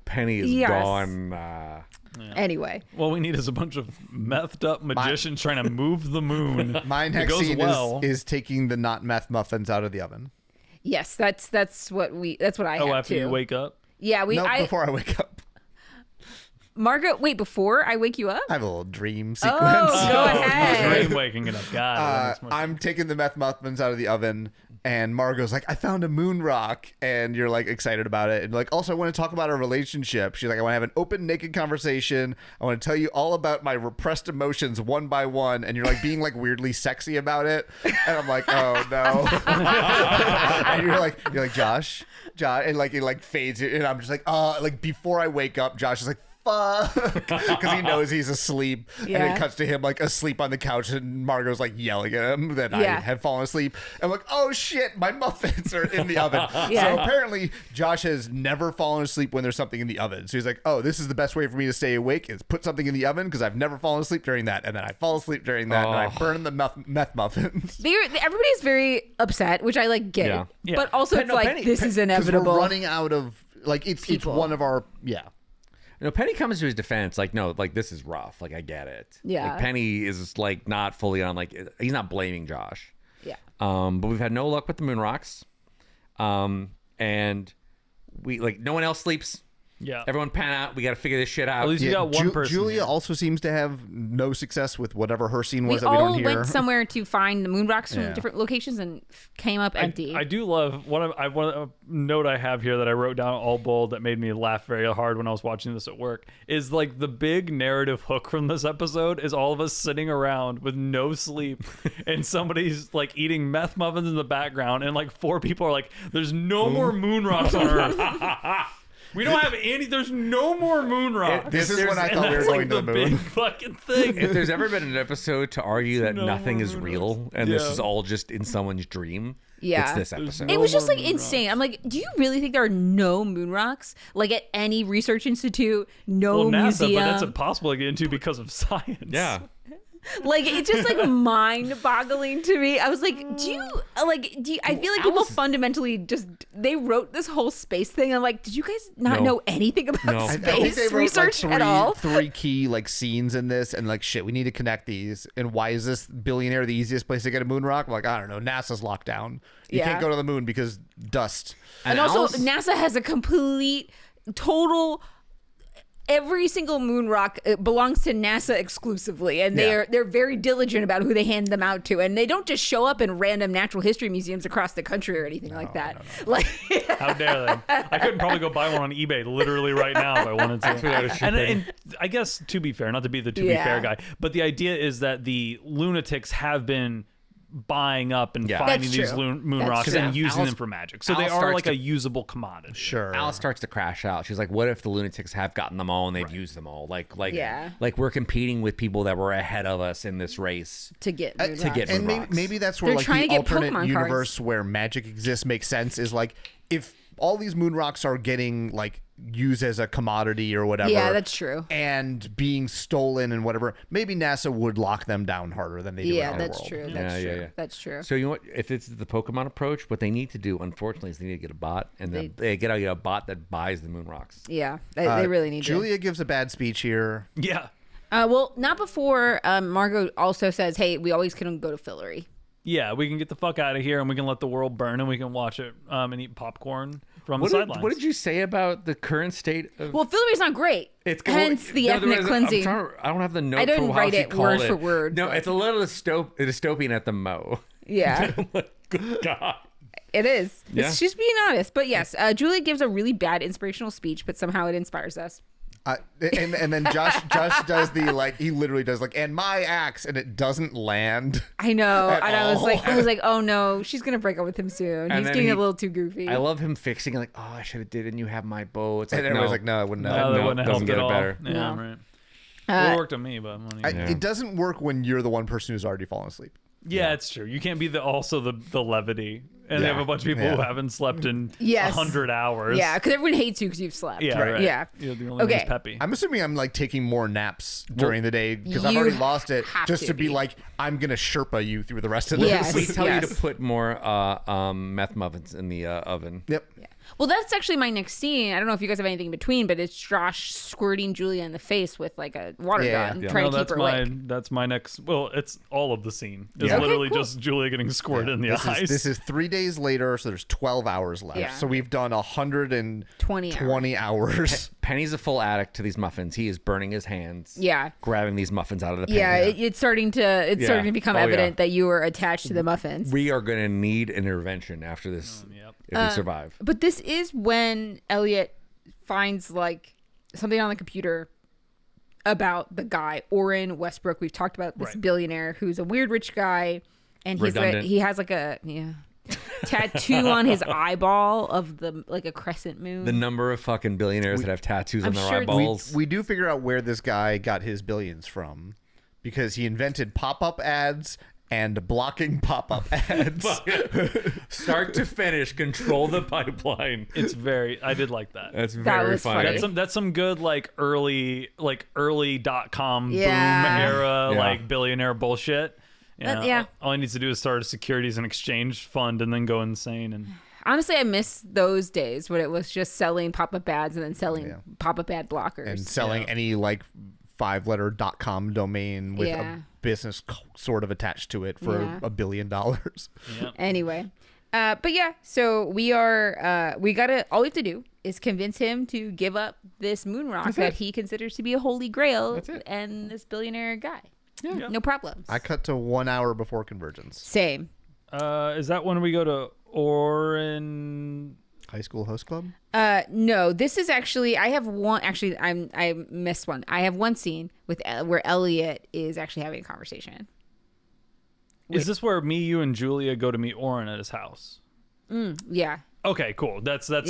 Penny is Yes. gone. Anyway, What we need is a bunch of methed up magicians trying to move the moon. My It next goes scene well. is taking the not meth muffins out of the oven. Yes, that's what I have after too. you wake up. Yeah, Before I wake up. Margot, wait, before I wake you up? I have a little dream sequence. Oh, go ahead. Dream waking it up. God. I'm taking the meth muffins out of the oven, and Margot's like, I found a moon rock, and you're like excited about it, and like, also I want to talk about our relationship. She's like, I want to have an open, naked conversation. I want to tell you all about my repressed emotions one by one, and you're like being like weirdly sexy about it, and I'm like, oh no. And you're like Josh, and like it like fades, and I'm just like before I wake up, Josh is like, fuck, because he knows he's asleep, and it cuts to him like asleep on the couch, and Margot's like yelling at him that I had fallen asleep. I'm like, oh shit, my muffins are in the oven. So apparently Josh has never fallen asleep when there's something in the oven. So he's like, oh, this is the best way for me to stay awake is put something in the oven, because I've never fallen asleep during that, and then I fall asleep during that, and I burn the meth muffins. Everybody's very upset, which I like get it. Yeah. But also it's like this is inevitable. We're running out of like it's one of our Penny comes to his defense, like, no, like, this is rough. Like, I get it. Yeah. Like, Penny is, like, not fully on, like, he's not blaming Josh. Yeah. But we've had no luck with the moon rocks. And we, like, no one else sleeps. Yeah. Everyone pan out. We got to figure this shit out. At least we got one person. Julia here. also seems to have no success with whatever her scene was We that we don't all hear. went somewhere to find the moon rocks from different locations and came up empty. I do love one a note I have here that I wrote down all bold that made me laugh very hard when I was watching this at work is like the big narrative hook from this episode is all of us sitting around with no sleep and somebody's like eating meth muffins in the background and like 4 people are like, there's no more moon rocks on Earth. We don't have any. There's no more moon rocks. This is when I thought we were going to the moon. Big fucking thing. If there's ever been an episode to argue that No nothing more is moon real rocks. and this Yeah. is all just in someone's dream, Yeah. it's this episode. It was just more like moon insane. I'm like, do you really think there are no moon rocks? Like at any research institute, no Well, NASA, museum. but that's impossible to get into because of science. Yeah. Like it's just like mind-boggling to me. I was like, do you I feel like people fundamentally just they wrote this whole space thing. I'm like, did you guys not No. know anything about No. I think space they wrote research like at all? three key like scenes in this, and like shit, we need to connect these. And why is this billionaire the easiest place to get a moon rock? I'm like, I don't know, NASA's locked down. You Yeah. can't go to the moon because dust. And also, NASA has a complete, total. Every single moon rock belongs to NASA exclusively, and they're very diligent about who they hand them out to, and they don't just show up in random natural history museums across the country or anything like that. No. Like, How dare they? I couldn't probably go buy one on eBay literally right now if I wanted to. And I guess to be fair, not to be the to be fair guy, but the idea is that the lunatics have been buying up and finding That's these true. moon That's rocks true. and using Alice- them for magic. So Alice they are starts like to- a usable commodity. Sure. Alice starts to crash out. She's like, "What if the lunatics have gotten them all and they've used them all? Like we're competing with people that were ahead of us in this race to get moon to get rocks. moon And rocks." maybe that's where They're like trying the to get alternate Pokemon universe cards. where magic exists makes sense. Is like if all these moon rocks are getting like used as a commodity or whatever. Yeah, that's true. And being stolen and whatever, maybe NASA would lock them down harder than they do in our that's world. true. Yeah, That's yeah, true. yeah. That's true. So you know what? If it's the Pokemon approach, what they need to do, unfortunately, is they need to get a bot, and they get a bot that buys the moon rocks. Yeah, they really need Julia gives a bad speech here. Yeah. Well, not before Margot also says, "Hey, we always can go to Fillory." Yeah, we can get the fuck out of here and we can let the world burn and we can watch it and eat popcorn from the sidelines. What did you say about the current state of? Well, Fillory's not great. Hence the ethnic cleansing. I don't have the note. I didn't for how write she it called word for word, No, but- it's a little dystopian at the mo. Yeah. Good God. It is. Yeah. She's being honest. But yes, Julia gives a really bad inspirational speech, but somehow it inspires us. And then Josh does the like he literally does like and my axe and it doesn't land. I know. At And I was all. like, oh no, she's gonna break up with him soon. And He's then getting a little too goofy. I love him fixing like, oh, I should have did, and you have my bow. It's like, And everybody's like, no, I wouldn't know. No, that No, wouldn't have doesn't helped get at it all. better. Yeah, No. right. Well, it worked on me, but It doesn't work when you're the one person who's already fallen asleep. yeah, it's true. You can't be also the levity, and they Yeah. have a bunch of people who haven't slept in Yes. 100 hours. Yeah, because everyone hates you because you've slept. yeah, right. Yeah. You're the only one Okay. who's peppy. I'm assuming I'm like taking more naps during the day because I've you already lost it have just to to be be. like I'm gonna Sherpa you through the rest of this. Yes. we tell you Yes. to put more meth muffins in the oven. Yep. Well, that's actually my next scene. I don't know if you guys have anything in between, but it's Josh squirting Julia in the face with like a water gun, trying to keep her awake. That's my next. Well, it's all of the scene. It's Okay, literally cool. just Julia getting squirted in the eyes. This is 3 days later, so there's 12 hours left. Yeah. So we've done 120 hours. Penny's a full addict to these muffins. He is burning his hands. Yeah. Grabbing these muffins out of the pan. Yeah, it's starting to become evident that you were attached to the muffins. We are going to need an intervention after this if we survive. But this is when Elliot finds like something on the computer about the guy, Orrin Westbrook. We've talked about this billionaire who's a weird rich guy, and he has like a tattoo on his eyeball of a crescent moon. The number of fucking billionaires that have tattoos on their sure eyeballs. We do figure out where this guy got his billions from, because he invented pop-up ads and blocking pop-up ads. Start to finish, control the pipeline. I did like that. That's very was funny. funny. That's some good early .com boom Yeah. era Yeah. billionaire bullshit. Yeah. All he needs to do is start a securities and exchange fund and then go insane. And Honestly, I miss those days when it was just selling pop-up ads and then selling pop-up ad blockers. And selling any 5-letter .com domain with a business sort of attached to it for $1 billion. Anyway, but yeah, so all we have to do is convince him to give up this moon rock that he considers to be a holy grail and this billionaire guy. Yeah. No problems. I cut to 1 hour before convergence. Same. is that when we go to Orrin? High School Host Club? No, this is actually, I have one, actually, I missed one. I have one scene where Elliot is actually having a conversation. Is this where me, you, and Julia go to meet Orrin at his house? Yeah. Okay, cool. That's the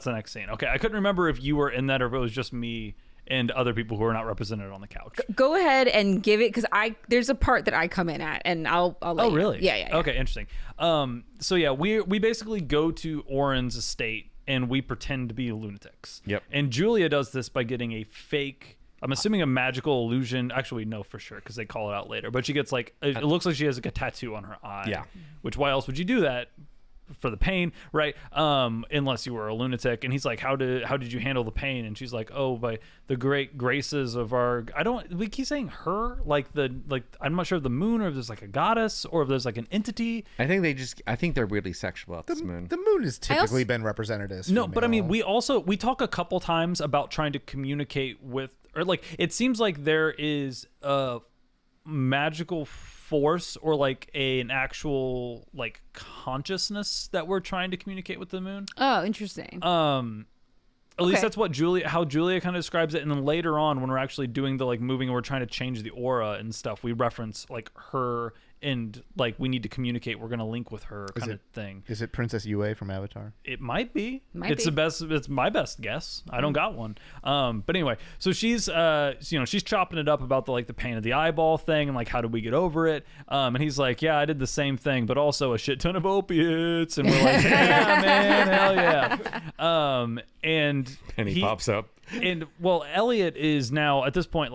next scene. Okay, I couldn't remember if you were in that or if it was just me and other people who are not represented on the couch. Go ahead and give it, because there's a part that I come in at, and I'll let you. Really? Yeah. Okay, interesting. So yeah, we basically go to Orrin's estate and we pretend to be lunatics. Yep. And Julia does this by getting a fake, I'm assuming a magical illusion. Actually, no, for sure, because they call it out later. But she gets it looks like she has a tattoo on her eye. Yeah. Which, why else would you do that? For the pain, right? Unless you were a lunatic. And he's like, how did you handle the pain? And she's like, oh, by the great graces of we keep saying her, I'm not sure if the moon or if there's a goddess or if there's an entity. I think they're weirdly sexual about this moon. The moon has typically been represented as No, female. but I mean, we talk a couple times about trying to communicate with, or it seems like there is a magical force or an actual consciousness that we're trying to communicate with the moon. Oh, interesting. At least that's what how Julia kind of describes it. And then later on, when we're actually doing the moving and we're trying to change the aura and stuff, we reference her and we need to communicate. We're going to link with her kind of thing. Is it Princess Yue from Avatar? It might be. Might be. It's my best guess. I don't got one. But anyway, so she's she's chopping it up about the pain of the eyeball thing and how did we get over it? And he's like, yeah, I did the same thing, but also a shit ton of opiates. And we're like, yeah, man, hell yeah. And Penny pops up. And Elliot is now at this point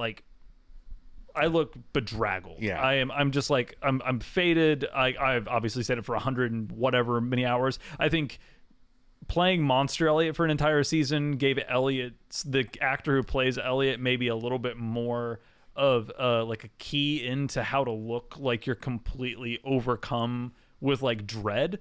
I look bedraggled. Yeah. I'm just I'm faded. I've obviously said it for 100 and whatever many hours. I think playing Monster Elliot for an entire season gave the actor who plays Elliot maybe a little bit more of a key into how to look like you're completely overcome with dread.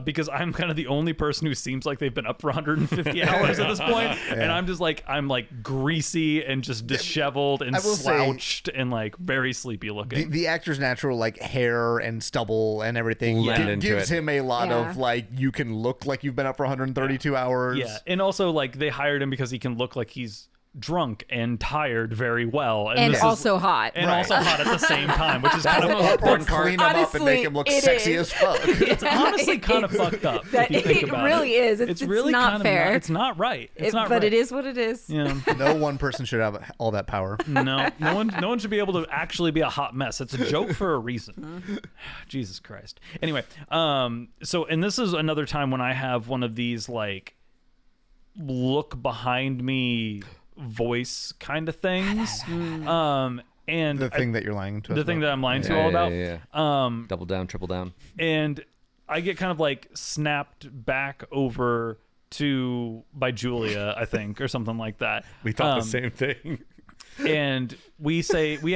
Because I'm kind of the only person who seems like they've been up for 150 hours at this point. And I'm just I'm greasy and just disheveled and slouched and very sleepy looking. The actor's natural hair and stubble and everything gives him a lot of you can look like you've been up for 132 hours. Yeah, and also they hired him because he can look like he's drunk and tired very well, and also hot, and also hot at the same time, which is kind of important. Clean him up and make him look sexy as fuck. It's honestly kind of fucked up. If you think about really is. It's really not fair. It's not right. But it is what it is. Yeah. No one person should have all that power. No one should be able to actually be a hot mess. It's a joke for a reason. Jesus Christ. Anyway, so and this is another time when I have one of these look behind me voice kind of things. And the thing that you're lying to us the thing about. that I'm lying to all about. Yeah. Double down, triple down. And I get kind of snapped back over by Julia, I think, or something like that. We thought the same thing. And we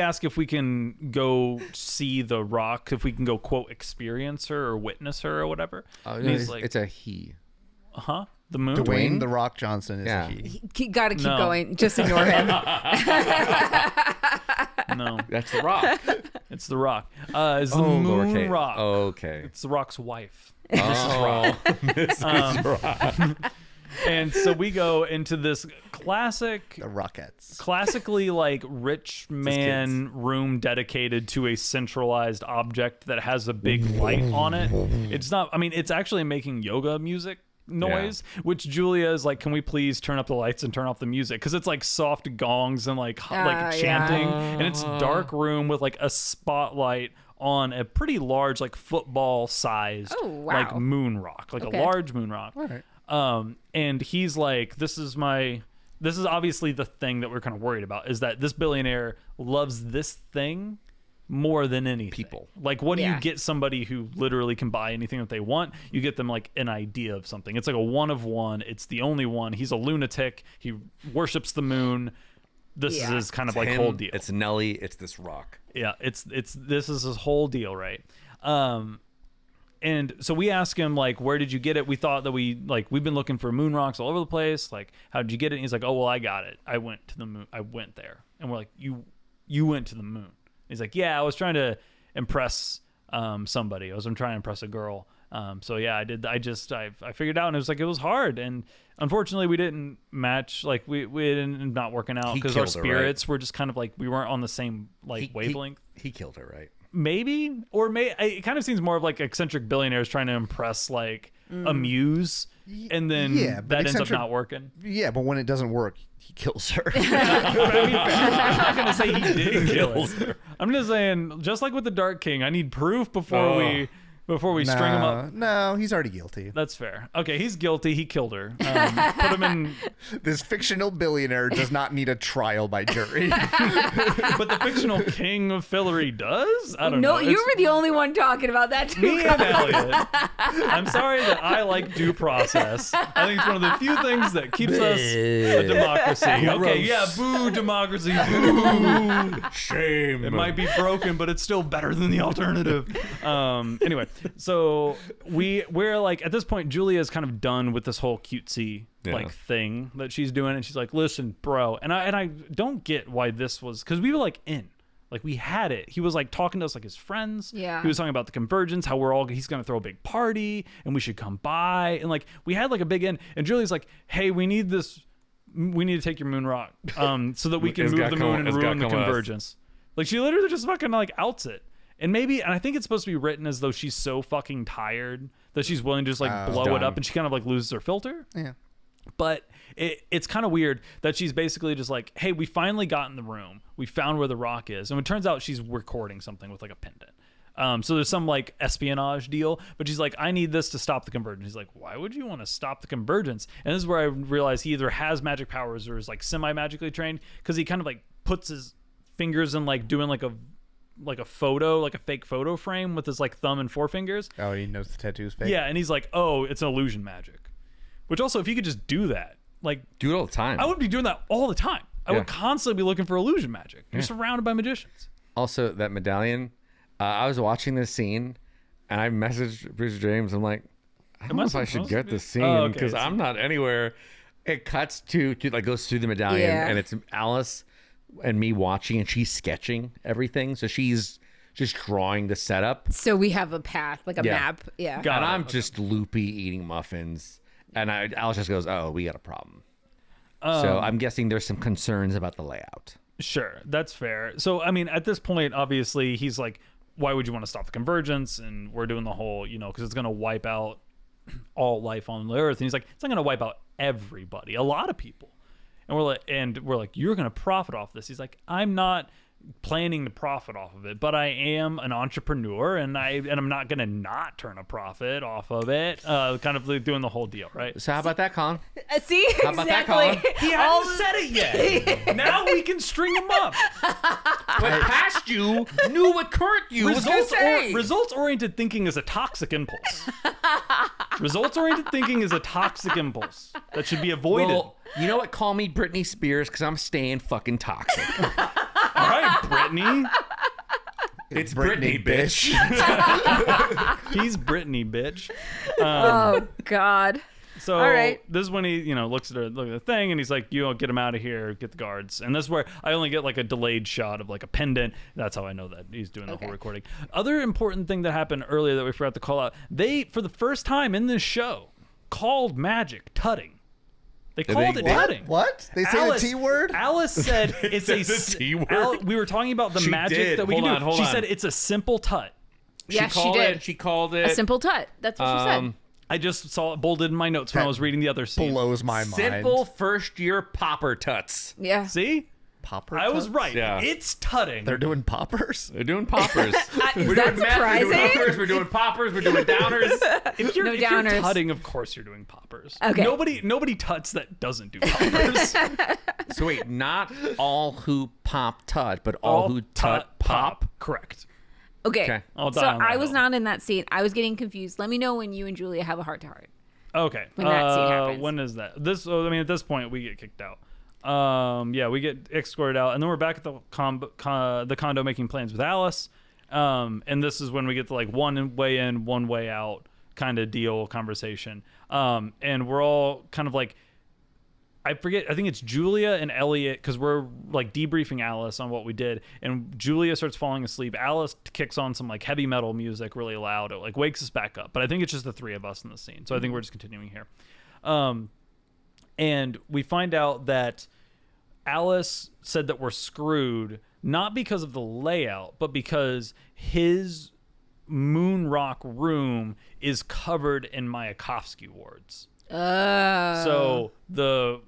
ask if we can go see the rock, if we can go quote experience her or witness her or whatever. Oh, And he's like, it's a he. the moon. Dwayne the Rock Johnson is Yeah. a he. Gotta keep No. going. Just ignore him. No, That's the rock. it's the rock. It's the moon lowercase. rock. Okay. It's the rock's wife. Mrs. Rock. And so we go into this The Rockettes. classically like rich man room dedicated to a centralized object that has a big light on it. It's not, I mean, it's actually making yoga music noise, which Julia is like, can we please turn up the lights and turn off the music? Because it's like soft gongs and like chanting, and it's dark room with like a spotlight on a pretty large, like football sized, like moon rock, like a large moon rock. All right. And he's like, this is obviously the thing that we're kind of worried about, is that this billionaire loves this thing more than anything. People. Like, what do you Yeah. get somebody who literally can buy anything that they want? You get them like an idea of something. It's like a one of one. It's the only one. He's a lunatic. He worships the moon. This is his kind of like whole deal. It's Nelly. It's this rock. Yeah, this is his whole deal, right? And so we ask him, like, where did you get it? We thought that we've been looking for moon rocks all over the place. Like, how did you get it? And he's like, oh, well, I got it. I went to the moon. I went there. And we're like, you went to the moon. He's like, yeah, I was trying to impress somebody. I'm trying to impress a girl. So yeah, I did. I figured out, and it was like, it was hard. And unfortunately we didn't match. Like we ended not working out because our spirits were just kind of like, we weren't on the same wavelength. He killed her, right? Maybe, or it kind of seems more of like eccentric billionaires trying to impress like a muse, and then that ends up not working. Yeah, but when it doesn't work, he kills her. I'm not gonna say he did kill her. I'm just saying, just like with the Dark King, I need proof before we string him up. No, he's already guilty. That's fair. Okay, he's guilty. He killed her. Put him in. This fictional billionaire does not need a trial by jury. But the fictional king of Fillory does? I don't know. No, you were the only one talking about that too. Me and Elliot. I'm sorry that I like due process. I think it's one of the few things that keeps us a democracy. Okay, yeah, boo democracy. Boo. Shame. It might be broken, but it's still better than the alternative. Anyway, so we're like, at this point, Julia's kind of done with this whole cutesy like thing that she's doing, and she's like, listen, bro, and I don't get why this was, because we were like we had it. He was like talking to us like his friends. Yeah. He was talking about the convergence, how he's gonna throw a big party and we should come by, and like we had like a big end, and Julia's like, hey, we need to take your moon rock so that we can move the moon and ruin the convergence. Like, she literally just fucking like outs it. And I think it's supposed to be written as though she's so fucking tired that she's willing to just like blow it up, and she kind of like loses her filter. Yeah. But it's kind of weird that she's basically just like, hey, we finally got in the room. We found where the rock is. And it turns out she's recording something with like a pendant. So there's some like espionage deal, but she's like, I need this to stop the convergence. He's like, why would you want to stop the convergence? And this is where I realize he either has magic powers or is like semi-magically trained, because he kind of like puts his fingers in like doing like a photo, like a fake photo frame with his like thumb and forefingers. Oh, he knows the tattoo's fake? Yeah, and he's like, oh, it's an illusion magic. Which also, if you could just do that, like, do it all the time. I would be doing that all the time. I would constantly be looking for illusion magic. You're surrounded by magicians. Also, that medallion, I was watching this scene, and I messaged Bruce James. I'm like, I don't know if I should get this scene, because I'm not anywhere. It cuts to like, goes through the medallion, and it's Alice and me watching, and she's sketching everything. So she's just drawing the setup. So we have a path, like a map. Yeah. And I'm just loopy eating muffins. And Alice just goes, oh, we got a problem. So I'm guessing there's some concerns about the layout. Sure, that's fair. So, I mean, at this point, obviously, he's like, why would you want to stop the convergence? And we're doing the whole, because it's going to wipe out all life on the earth. And he's like, it's not going to wipe out everybody, a lot of people. And we're like, you're going to profit off this. He's like, I'm not planning to profit off of it, but I am an entrepreneur, and I'm not going to not turn a profit off of it. Kind of like doing the whole deal, right? So how about that, Colin? See, how about exactly. that, Colin? He hadn't said it yet. Now we can string him up. but past you knew what current you was going to say. Results-oriented thinking is a toxic impulse. Results-oriented thinking is a toxic impulse that should be avoided. Well, you know what? Call me Britney Spears because I'm staying fucking toxic. All right, Brittany. It's Britney, bitch. He's Brittany, bitch. Oh God. So all right. This is when he, looks at the thing and he's like, get him out of here, get the guards. And this is where I only get like a delayed shot of like a pendant. That's how I know that he's doing the whole recording. Other important thing that happened earlier that we forgot to call out, they, for the first time in this show, called magic tutting. They called it tutting. What? They say the T word? Alice said it's the T word? We were talking about the magic that we can do. She said it's a simple tut. Yes, she did. She called it A simple tut. That's what she said. I just saw it bolded in my notes when I was reading the other scene. Blows my mind. simple first year popper tuts. Yeah. See? Popper I was tuts? right. Yeah. It's tutting. They're doing poppers? They're doing poppers. Is that surprising? We're doing uppers, we're doing poppers, we're doing downers. If you're downers. tutting, of course you're doing poppers. Okay. Nobody tuts that doesn't do poppers. So wait, not all who pop tut, but all who tut pop. Correct. Okay. I'll So die on that I was hill. not in that scene. I was getting confused. Let me know when you and Julia have a heart to heart. Okay. When that scene happens. When is that? At this point, we get kicked out. We get escorted out, and then we're back at the condo making plans with Alice. And this is when we get the like one way in, one way out kind of deal conversation. And we're all kind of like, I forget, I think it's Julia and Elliot, because we're like debriefing Alice on what we did, and Julia starts falling asleep. Alice kicks on some like heavy metal music really loud. It like wakes us back up, but I think it's just the three of us in the scene, so I think we're just continuing here. And we find out that Alice said that we're screwed, not because of the layout, but because his moon rock room is covered in Mayakovsky wards. So the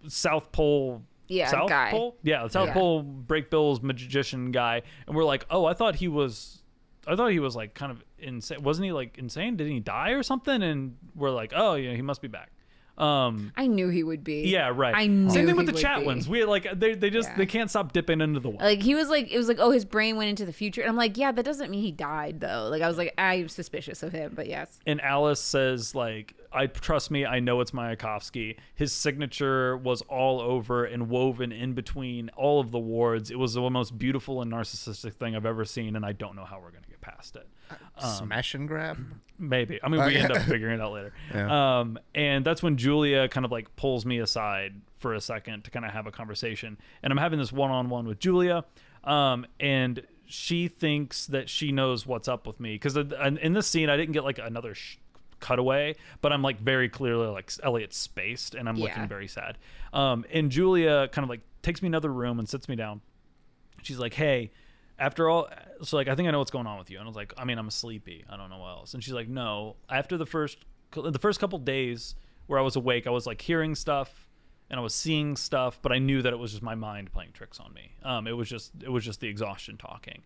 South Pole, guy. Pole, the South Pole Break Bill's magician guy, and we're like, oh, I thought he was like kind of insane. Wasn't he like insane? Didn't he die or something? And we're like, oh yeah, he must be back. I knew he would be. Yeah, right. I knew Same thing with he the would Chatwins. be. We like they can't stop dipping into the well. Like he was like, it was like, oh, his brain went into the future, and I'm like, yeah, that doesn't mean he died though. Like I was like, I'm suspicious of him, but yes. And Alice says like, trust me, I know it's Mayakovsky. His signature was all over and woven in between all of the wards. It was the most beautiful and narcissistic thing I've ever seen, and I don't know how we're gonna get past it. Smash and grab? Maybe. I mean, we end up figuring it out later. Yeah. And that's when Julia kind of like pulls me aside for a second to kind of have a conversation. And I'm having this one-on-one with Julia. And she thinks that she knows what's up with me. Because in this scene, I didn't get like another cutaway, but I'm like very clearly like Elliot's spaced and I'm looking very sad. And Julia kind of like takes me another room and sits me down. She's like, hey, after all, so like, I think I know what's going on with you. And I was like, I mean, I'm sleepy. I don't know what else. And she's like, no, after the first couple days where I was awake, I was like hearing stuff and I was seeing stuff, but I knew that it was just my mind playing tricks on me. It was just the exhaustion talking.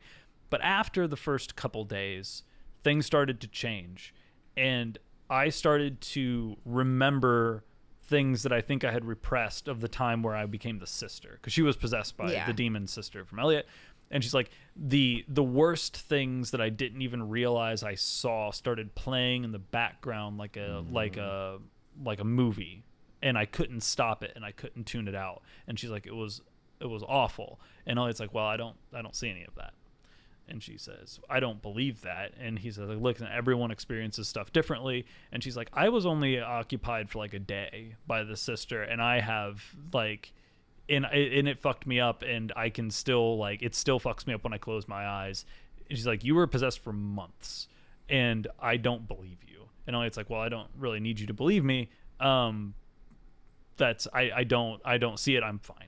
But after the first couple days, things started to change and I started to remember things that I think I had repressed of the time where I became the sister, because she was possessed by the demon sister from Elliot. And she's like, the worst things that I didn't even realize I saw started playing in the background like a movie, and I couldn't stop it and I couldn't tune it out. And she's like, it was awful. And Elliot's like, well, I don't see any of that. And she says, I don't believe that. And he says, look, everyone experiences stuff differently. And she's like, I was only occupied for like a day by the sister, and I have like. And it fucked me up, and I can still like, it still fucks me up when I close my eyes. And she's like, you were possessed for months and I don't believe you. And Elliot's like, well, I don't really need you to believe me. I don't see it. I'm fine.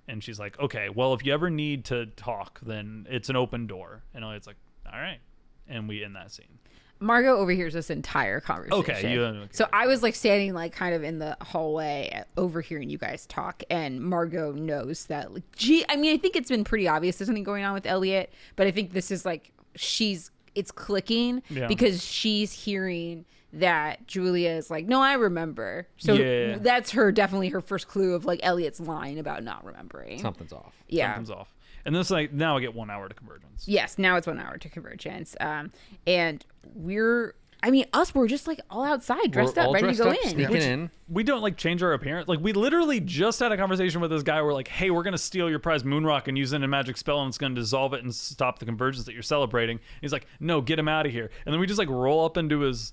And she's like, okay, well, if you ever need to talk, then it's an open door. And Elliot's like, all right. And we end that scene. Margot overhears this entire conversation. Okay. So I was like standing like kind of in the hallway overhearing you guys talk, and Margot knows that like, I mean, I think it's been pretty obvious there's something going on with Elliot, but I think this is like it's clicking because she's hearing that Julia is like, no, I remember. So Yeah. that's definitely her first clue of like Elliot's line about not remembering. Something's off. Yeah. Something's off. And this like now I get 1 hour to convergence. Yes, now it's 1 hour to convergence. And we're just like all outside, dressed We're up, all ready to dressed go up, in. sneaking in. We don't like change our appearance. Like we literally just had a conversation with this guy. We're like, hey, we're gonna steal your prize moon rock and use it in a magic spell, and it's gonna dissolve it and stop the convergence that you're celebrating. He's like, no, get him out of here. And then we just like roll up into his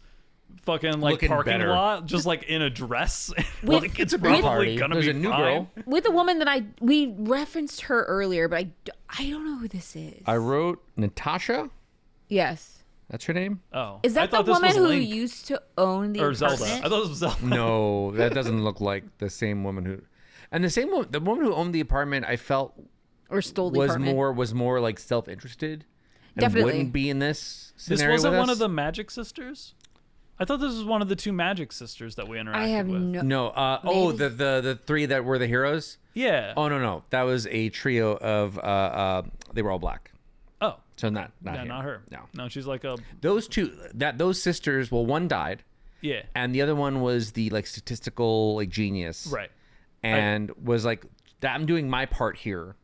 fucking like Looking parking better. lot, just like in a dress. With- like it's with- probably party. gonna There's be a new fine. girl. With a woman that we referenced her earlier, but I don't know who this is. I wrote Natasha. Yes. That's her name? Oh, Is I that the thought this woman was who Link. used to own the or Zelda? apartment? I thought this was Zelda. No, that doesn't look like the same woman who. And the woman who owned the apartment, I felt Or stole the was apartment? more like self-interested. And Definitely. wouldn't be in this This scenario wasn't with one us. of the magic sisters. I thought this was one of the 2 magic sisters that we interacted I have with. no. No. Maybe. The 3 that were the heroes. Yeah. Oh no, that was a trio of they were all black. Oh. So not Yeah, him. not her. No. No, she's like a Those two, those sisters. Well, one died, yeah. and the other one was the like statistical like genius, Right. And was like, I'm doing my part here,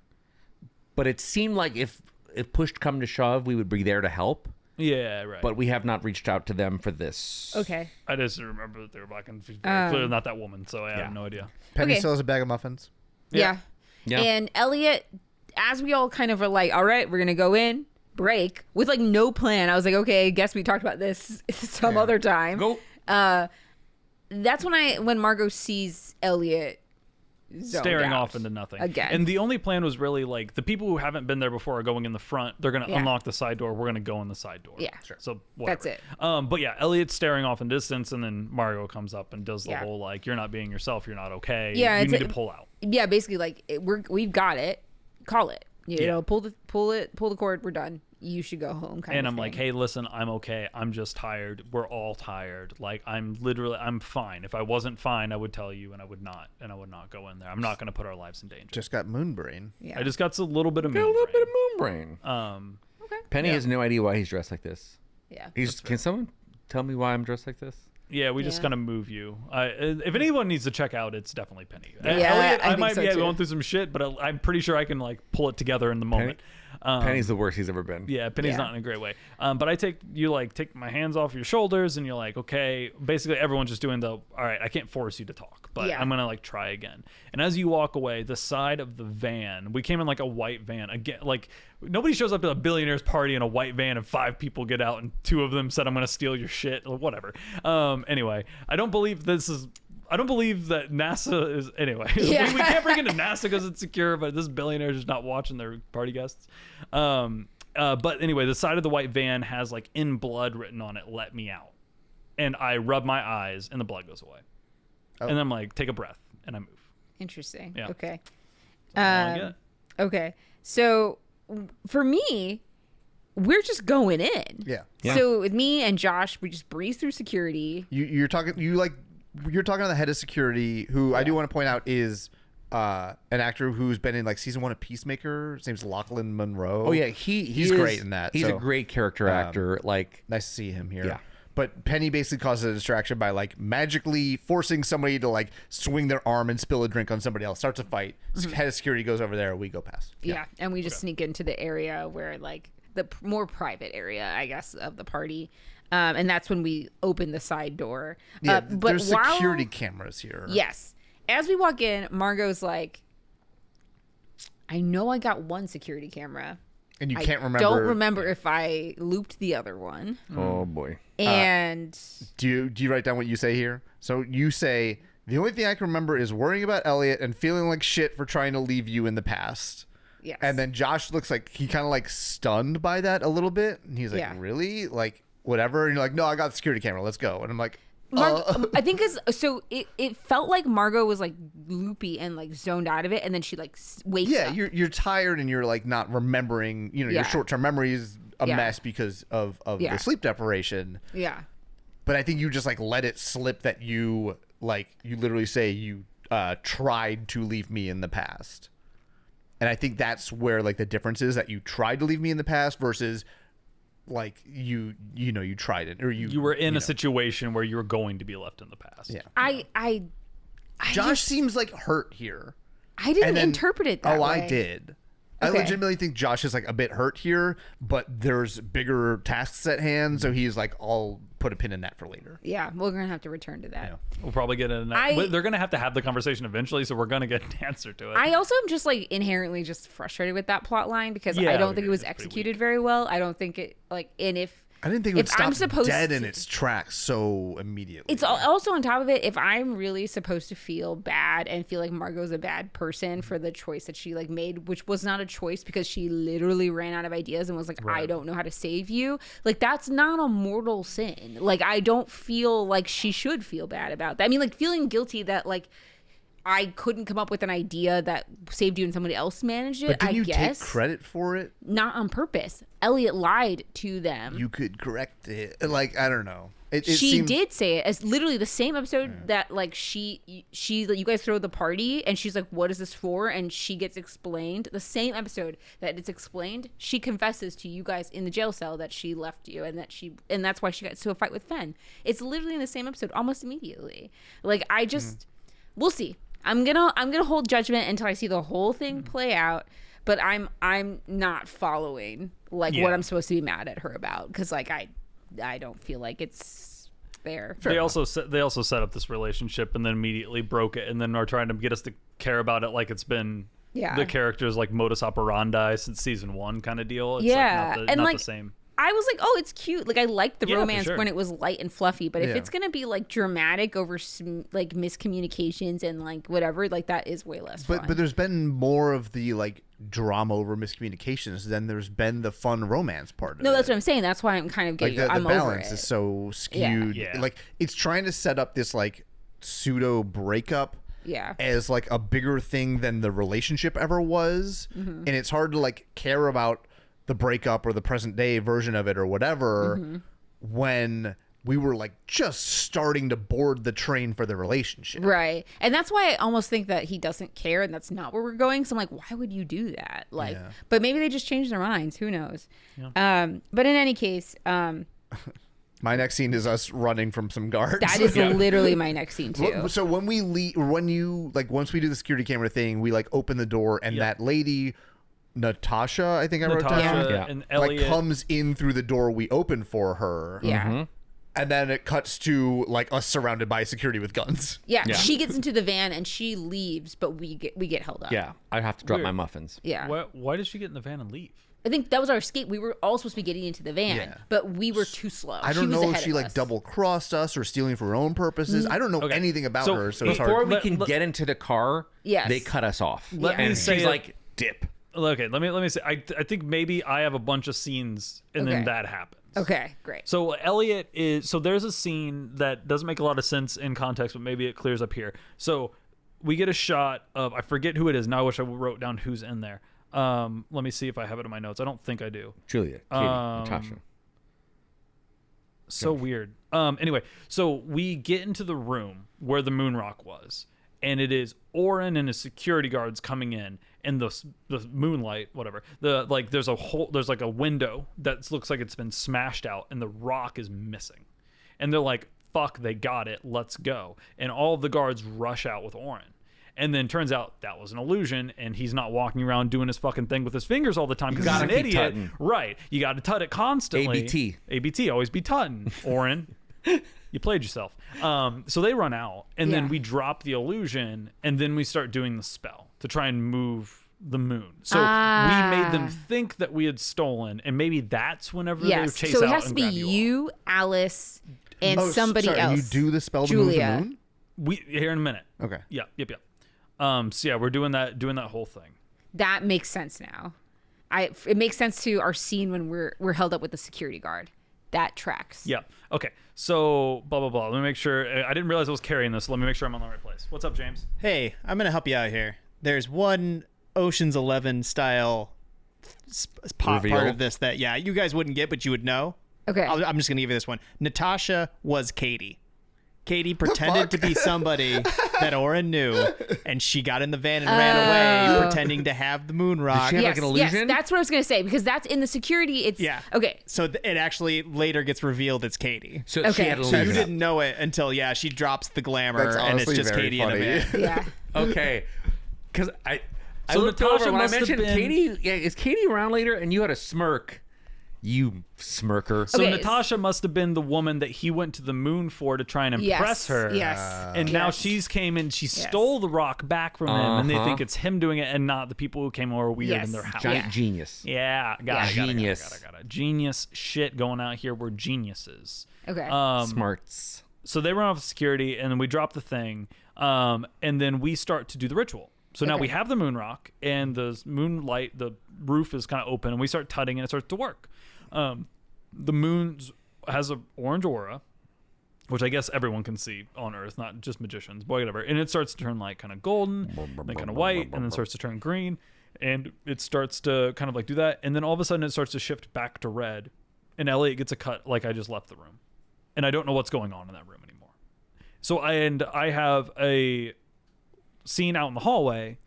but it seemed like if push come to shove, we would be there to help. Yeah, right. But we have not reached out to them for this. Okay. I just remember that they were black and she's very clearly not that woman, so I have no idea. Penny Okay. still has a bag of muffins. Yeah. Yeah. And Elliot, as we all kind of are like, all right, we're gonna go in, break with like no plan. I was like, okay, I guess we talked about this some other time. Go. That's when Margot sees Elliot zoned Staring out off into nothing. again. And the only plan was really like the people who haven't been there before are going in the front. They're going to Yeah. unlock the side door. We're going to go in the side door. Yeah. Sure. So whatever. That's it. But yeah, Elliot's staring off in distance, and then Margot comes up and does the Yeah. whole like, you're not being yourself. You're not okay. Yeah, You it's need a- to pull out. Yeah, basically like we've got it. Call it. You Yeah. know, pull the cord. We're done. You should go home. Kind And of I'm like, thing. hey, listen, I'm okay. I'm just tired. We're all tired. Like, I'm fine. If I wasn't fine, I would tell you, and I would not go in there. I'm not going to put our lives in danger. Just got moon brain. Yeah. I just got a little bit of Got a moon little bit brain. of moon brain. Okay. Penny yeah. has no idea why he's dressed like this. Yeah. Can someone tell me why I'm dressed like this? Yeah, we just Yeah. kind of move you. If anyone needs to check out, it's definitely Penny. Yeah, Elliot, I I think might so be too. going through some shit, but I'm pretty sure I can like pull it together in the moment. Penny's the worst he's ever been. Yeah, Penny's Yeah. not in a great way. But I take my hands off your shoulders, and you're like, okay. Basically, everyone's just doing all right. I can't force you to talk, but Yeah. I'm gonna like try again. And as you walk away, the side of the van, we came in like a white van again. Like nobody shows up to a billionaire's party in a white van, and 5 people get out, and 2 of them said, "I'm gonna steal your shit," or whatever. Anyway, I don't believe that NASA is anyway. Yeah. we can't bring it to NASA because it's secure, but this billionaire is just not watching their party guests. But anyway, the side of the white van has like in blood written on it, "Let me out." And I rub my eyes and the blood goes away. Oh. And I'm like, take a breath, and I move. Interesting. Yeah. Okay. That's all I get. Okay. So for me, we're just going in. Yeah. Yeah. So with me and Josh, we just breeze through security. You're talking to the head of security, who I do want to point out is an actor who's been in like season 1 of Peacemaker. His name's Lachlan Monroe. Oh yeah, he's great in that. He's so, a great character actor. Like nice to see him here. Yeah. But Penny basically causes a distraction by like magically forcing somebody to like swing their arm and spill a drink on somebody else. Starts a fight. Head of security goes over there. We go past. Yeah. And we just sneak into the area where like the more private area, I guess, of the party. And that's when we open the side door. Yeah. But there's while- security cameras here. Yes. As we walk in, Margot's like, I know I got one security camera. And you I can't remember. don't remember if I looped the other one. oh boy. And Do you write down what you say here? So you say, the only thing I can remember is worrying about Elliot and feeling like shit for trying to leave you in the past. yes. And then Josh looks like he kind of like stunned by that a little bit. And he's like, Yeah. really? Like, whatever. And you're like, no, I got the security camera. Let's go. And I'm like, I think it felt like Margot was like loopy and like zoned out of it, and then she like wakes yeah, up. you're tired and you're like not remembering, Yeah. your short-term memory is a Yeah. mess because of Yeah. the sleep deprivation. Yeah. But I think you just like let it slip that you literally say you tried to leave me in the past. And I think that's where like the difference is, that you tried to leave me in the past versus like you tried it or You were in a situation where you were going to be left in the past. Yeah. I Josh seems like hurt here. I didn't And then- interpret it that way. I did. I Okay. legitimately think Josh is like a bit hurt here, but there's bigger tasks at hand, so he's like, I'll put a pin in that for later. Yeah, we're gonna have to return to that. We'll probably get an. They're going to have the conversation eventually, so we're going to get an answer to it. I also am just like inherently just frustrated with that plot line because Yeah, I I don't would think it agree. was It's pretty executed very well. I don't think it like, and if I didn't think it would if I'm stop supposed dead to, in its tracks so immediately. it's also on top of it. If I'm really supposed to feel bad and feel like Margot's a bad person for the choice that she like made, which was not a choice because she literally ran out of ideas and was like, I don't know how to save you. Like that's not a mortal sin. Like I don't feel like she should feel bad about that. I mean, like feeling guilty that like I couldn't come up with an idea that saved you and somebody else managed it. But didn't I you guess take credit for it? not on purpose. Elliot lied to them. You could correct it. Like, I don't know. It She seemed, did say it as literally the same episode that like you guys throw the party and she's like, what is this for? And she gets explained. The same episode that it's explained, she confesses to you guys in the jail cell that she left you and that's why she got into a fight with Fen. It's literally in the same episode almost immediately. Like I just we'll see. I'm gonna hold judgment until I see the whole thing play out. But I'm not following like what I'm supposed to be mad at her about because like I don't feel like it's fair. They also set up this relationship and then immediately broke it, and then are trying to get us to care about it like it's been the character's like modus operandi since season 1 kind of deal. It's Yeah, like and not like the same. I was like, oh, it's cute. Like I liked the Yeah, for romance sure. when it was light and fluffy. But if Yeah. it's gonna be like dramatic over like miscommunications and like whatever, like that is way less fun. but there's been more of the like drama over miscommunications than there's been the fun romance part of no, it. that's what I'm saying. That's why I'm kind of Like getting. the I'm over balance it. is so skewed. Yeah. Like it's trying to set up this like pseudo breakup Yeah. as like a bigger thing than the relationship ever was, Mm-hmm. and it's hard to like care about the breakup or the present day version of it or whatever Mm-hmm. when we were like just starting to board the train for the relationship. Right. And that's why I almost think that he doesn't care and that's not where we're going. So I'm like, why would you do that? Like, Yeah. but maybe they just changed their minds. Who knows? But in any case, My next scene is us running from some guards. that is literally my next scene too. So when we leave, when you like, once we do the security camera thing, we like open the door and that lady, Natasha, I think I wrote down, Natasha Yeah. and like Elliot. comes in through the door we open for her. Yeah. And then it cuts to like us surrounded by security with guns. Yeah. She gets into the van and she leaves, but we get held up. Yeah, I have to drop Weird. my muffins. Yeah. Why did she get in the van and leave? I think that was our escape. We were all supposed to be getting into the van, Yeah. but we were too slow. I She don't was know if ahead she of like us. double crossed us or stealing for her own purposes. I don't know Okay. anything about So her, so it's Before hard. we Let- can let- get into the car, Yes. they cut us off. Let and me say she's it- like, dip. Okay, let me say. I think maybe I have a bunch of scenes and Okay. then that happens. Okay, great. So Elliot is there's a scene that doesn't make a lot of sense in context, but maybe it clears up here. So we get a shot of I forget who it is. Now I wish I wrote down who's in there. Let me see if I have it in my notes. I don't think I do. Julia, Katie, Natasha. So weird. Anyway, so we get into the room where the moon rock was, and it is Oren and his security guards coming in, and the moonlight, whatever. There's like a window that looks like it's been smashed out, and the rock is missing, and they're like, "Fuck, they got it. Let's go!" And all of the guards rush out with Oren. And then turns out that was an illusion, and he's not walking around doing his fucking thing with his fingers all the time because he's gotta an keep idiot. tutting. Right. You got to tut it constantly. ABT. ABT, always be tutting, Oren. You played yourself. So they run out, and then Yeah. we drop the illusion, and then we start doing the spell to try and move the moon. So we made them think that we had stolen, and maybe that's whenever Yes. they chase So out it has to and be grab you. you, Alice, and Oh, somebody sorry, else. You do the spell to Julia. move the moon? We here in a minute. Okay. Yep. So yeah, we're doing that whole thing. That makes sense now. It makes sense to our scene when we're held up with the security guard. That tracks. Yeah. Okay. So blah blah blah. Let me make sure. I didn't realize I was carrying this. So let me make sure I'm on the right place. What's up, James? Hey, I'm gonna help you out here. There's one Ocean's 11 style part Reveal. of this that you guys wouldn't get, but you would know. Okay. I'm just gonna give you this one. Natasha was Katie. Katie pretended to be somebody that Oren knew, and she got in the van and ran away, pretending to have the moon rock. Did she have like an illusion? Yes, that's what I was gonna say, because that's in the security. It's okay. So it actually later gets revealed it's Katie. So Okay. she had an So illusion. you didn't know it until she drops the glamour, That's and it's honestly just very Katie funny. in a van. Yeah. Okay, because I So looked Natasha over when I must have mentioned been- Katie. Yeah, is Katie around later? And you had a smirk. You smirker. So Okay, Natasha must have been the woman that he went to the moon for to try and impress her. Yes. And now Yes. she's came and she stole the rock back from him, and they Uh-huh. think it's him doing it and not the people who came over weird in their house. Giant genius. Yeah, got it. Genius. Got it. Genius shit going out here. We're geniuses. Okay. Smarts. So they run off security, and then we drop the thing, and then we start to do the ritual. So now Okay. we have the moon rock, and the moonlight, the roof is kind of open, and we start tutting, and it starts to work. The moon has an orange aura, which I guess everyone can see on Earth, not just magicians, but whatever. And it starts to turn like kind of golden, then kind of white, and then starts to turn green. And it starts to kind of like do that. And then all of a sudden it starts to shift back to red. And Elliot gets a cut like I just left the room. And I don't know what's going on in that room anymore. So I have a scene out in the hallway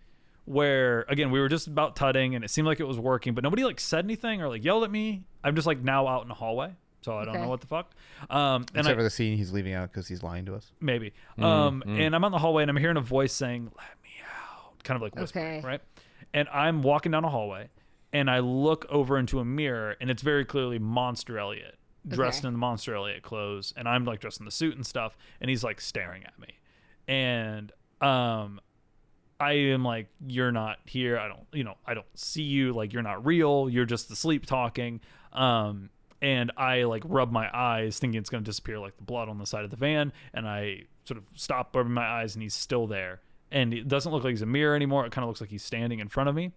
where, again, we were just about tutting and it seemed like it was working, but nobody like said anything or like yelled at me. I'm just like now out in the hallway. So I don't know what the fuck. And Except for the scene he's leaving out because he's lying to us. maybe. And I'm out in the hallway and I'm hearing a voice saying, "Let me out," kind of like whispering, Okay. right? And I'm walking down a hallway and I look over into a mirror and it's very clearly Monster Elliot dressed Okay. in the Monster Elliot clothes, and I'm like dressed in the suit and stuff, and he's like staring at me. And I am like, "You're not here. I don't see you. Like, you're not real. You're just asleep talking." And I like rub my eyes thinking it's going to disappear like the blood on the side of the van. And I sort of stop rubbing my eyes and he's still there. And it doesn't look like he's a mirror anymore. It kind of looks like he's standing in front of me.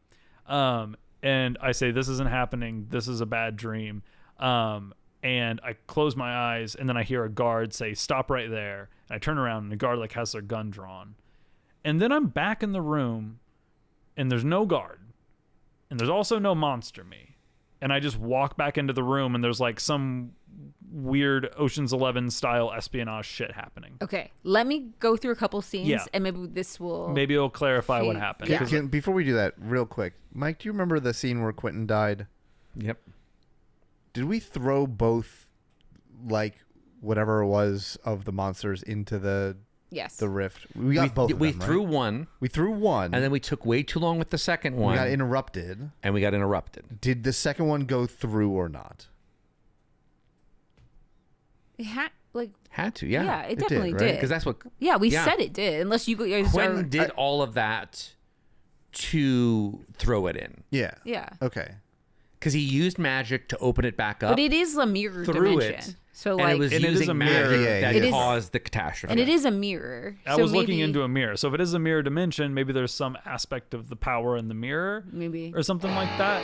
And I say, "This isn't happening. This is a bad dream." And I close my eyes and then I hear a guard say, "Stop right there." And I turn around and the guard like has their gun drawn. And then I'm back in the room and there's no guard. And there's also no monster me. And I just walk back into the room and there's like some weird Ocean's 11 style espionage shit happening. Okay. Let me go through a couple scenes, Yeah. and maybe this will. Maybe it'll clarify what Yeah. happened. Yeah. 'Cause Before we do that, real quick, Mike, do you remember the scene where Quentin died? Yep. Did we throw both, like, whatever it was of the monsters into the Yes. rift? We got both of We them, threw right? one, We threw one, and then we took way too long with the second one, we got interrupted. and we got interrupted. Did the second one go through or not? It had Had to, yeah, yeah. it did, definitely right? did. Because that's what Yeah, we yeah. said it did. Unless you guys Quentin are. did all of that to throw it in. Yeah. Yeah. Okay. Because he used magic to open it back up. But it is a mirror through dimension. it, So and like, it was And it is using a mirror. magic Yeah, that It is- caused the catastrophe. and it is a mirror. I So was looking maybe- into a mirror. So if it is a mirror dimension, maybe there's some aspect of the power in the mirror Maybe. or something like that.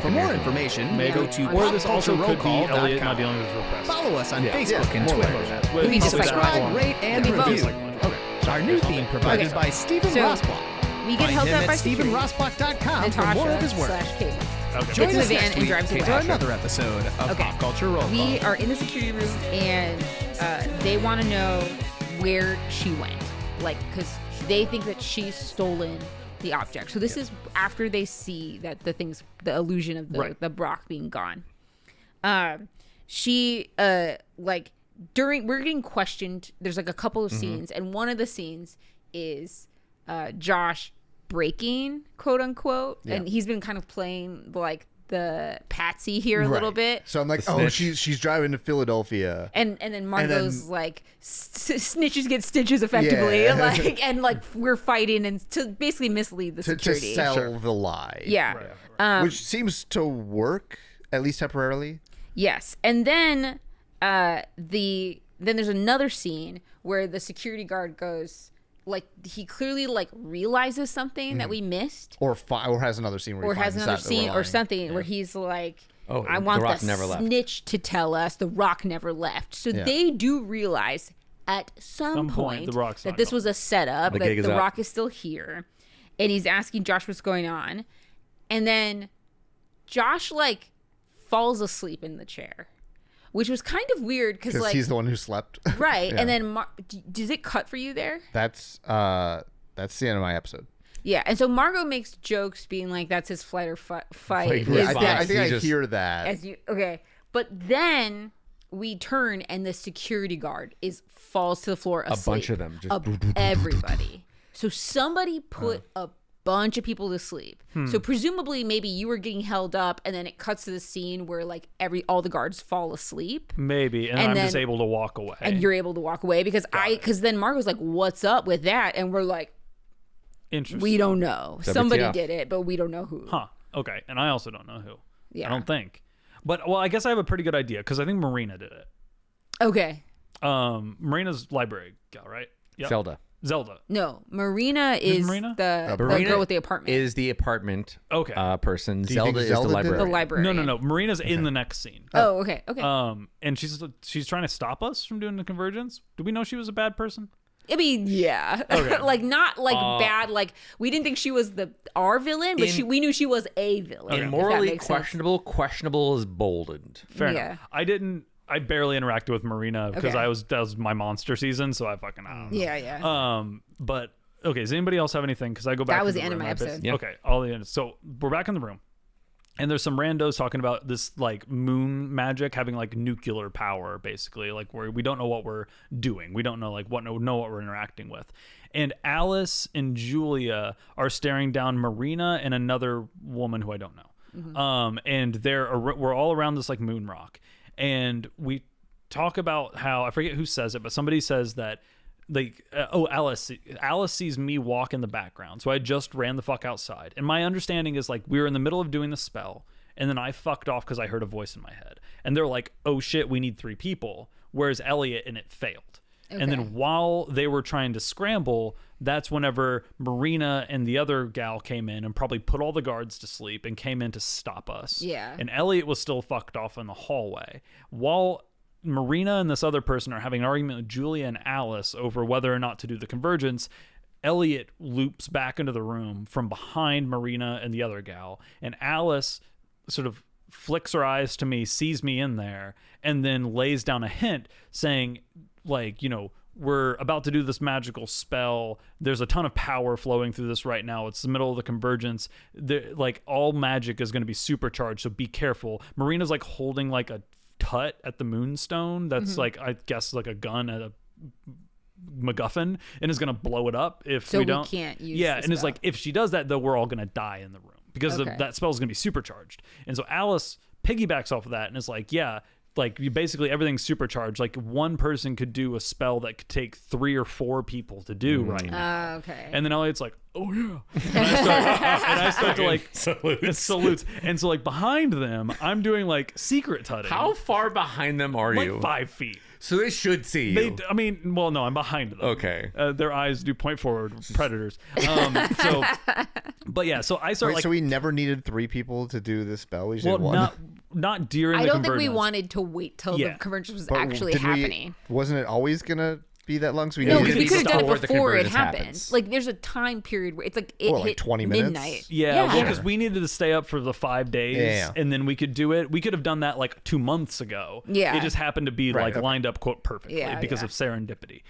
For more information, Maybe. go to Or this also could be Elliot not popculturerollcall.com. dealing with repressed. Follow us on Yeah. Facebook and more Twitter. like that. With- We just with that Subscribe, form. rate, and Maybe both. review. Our new theme provided Okay. by Stephen So, Rossbach. We get Find helped him out by at security. StephenRossbach.com for Natasha more of his work. / Katie. Okay. Join Gets in us the van next and week drives for away. another episode of Okay. Pop Culture Roll Call. We are in the security room, and they want to know where she went. Like, because they think that she's stolen the object. So this is after they see that the illusion of the Brock being gone. She, like, we're getting questioned. There's like a couple of scenes, and one of the scenes is Josh breaking, quote unquote, and he's been kind of playing like the patsy here a little Right. bit. So I'm like, The oh, snitch. she's driving to Philadelphia. And then Margot's then- like snitches get stitches effectively, Yeah. like and like we're fighting and to basically mislead the to security. sell the lie. Yeah. Which seems to work, at least temporarily. Yes. And then then there's another scene where the security guard goes like he clearly like realizes something that we missed. Or has another scene where Or he has finds another out that we're scene or lying. something where he's like, Oh, I the want Rock the never left. snitch to tell us the Rock never left. So Yeah. they do realize at some point, point the Rock's that not this gone. was a setup, The that gig is the up. Rock is still here. And he's asking Josh what's going on. And then Josh like falls asleep in the chair. which was kind of weird because like he's the one who slept. right, Yeah. and then does it cut for you there? That's the end of my episode. Yeah, and so Margot makes jokes being like that's his flight or fight. Fight is response. that I think I just- hear that. as you okay, but then we turn and the security guard falls to the floor asleep. bunch of them, just everybody. So somebody put a bunch of people to sleep. So presumably maybe you were getting held up and then it cuts to the scene where like all the guards fall asleep Maybe, and I'm just able to walk away. and you're able to walk away because then Margot's like, what's up with that? And we're like, Interesting. we don't know. Somebody WTF. did it, but we don't know who. Huh. Okay. And I also don't know who. Yeah. I don't think. But well, I guess I have a pretty good idea because I think Marina did it. Okay. Marina's library gal, right? Yep. Zelda. No, Marina is Marina? the Marina girl with the apartment. Is the apartment Okay. person. Do you think Zelda is Zelda the did it? library. the library. No. Marina's in the next scene. Oh, okay. Okay. And she's trying to stop us from doing the convergence. Do we know she was a bad person? I mean, yeah. Okay. like not like bad. Like we didn't think she was our villain, but we knew she was a villain. In if that morally makes sense. questionable is boldened. Fair Yeah. enough. I barely interacted with Marina because Okay. that was my monster season, so I don't know. Yeah. But okay, does anybody else have anything? Because I go back. That to was the the end of room. my I bet- episode. Yeah. Okay, all the end. So we're back in the room, and there's some randos talking about this like moon magic having like nuclear power, basically, like where we don't know what we're doing. We don't know like what we're interacting with. And Alice and Julia are staring down Marina and another woman who I don't know. And we're all around this like moon rock, and we talk about how I forget who says it, but somebody says that like Alice sees me walk in the background, so I just ran the fuck outside, and my understanding is like we were in the middle of doing the spell and then I fucked off because I heard a voice in my head, and they're like, oh shit, we need 3 people, whereas Elliot and it failed. And Okay. then while they were trying to scramble, that's whenever Marina and the other gal came in and probably put all the guards to sleep and came in to stop us. Yeah. And Elliot was still fucked off in the hallway. While Marina and this other person are having an argument with Julia and Alice over whether or not to do the convergence, Elliot loops back into the room from behind Marina and the other gal, and Alice sort of flicks her eyes to me, sees me in there, and then lays down a hint saying, like, you know, we're about to do this magical spell. There's a ton of power flowing through this right now. It's the middle of the convergence. Like all magic is going to be supercharged, so be careful. Marina's like holding like a tut at the moonstone that's like, I guess, like a gun at a MacGuffin, and is going to blow it up if So we we don't. can't use Yeah, the and it's spell. like if she does that, though, we're all going to die in the room because Okay. that spell is going to be supercharged. And so Alice piggybacks off of that and is like, yeah, like you basically everything's supercharged. Like one person could do a spell that could take 3 or 4 people to do right now. Okay. And then Elliot's like, oh yeah. And I start to like salutes. And so like behind them, I'm doing like secret tutting. How far behind them are Like you? 5 feet. So they should see you. I mean, well, no, I'm behind them. Okay. Their eyes do point forward, predators. But yeah, so I start Wait, like, so we never needed 3 people to do this spell. We just well, did one. not during I the don't think we convergence. wanted to wait till Yeah. the convergence was But actually did happening. Wasn't it always gonna be that long? So we No, needed because we be could have done before it the before it convergence happened. happens. Like, there's a time period where it's like it What, like hit 20 minutes? midnight. Yeah, well, Yeah. because we needed to stay up for the 5 days, Yeah. and then we could do it. We could have done that like 2 months ago. Yeah. it just happened to be Right, like okay. lined up quote perfectly Yeah, because yeah. of serendipity.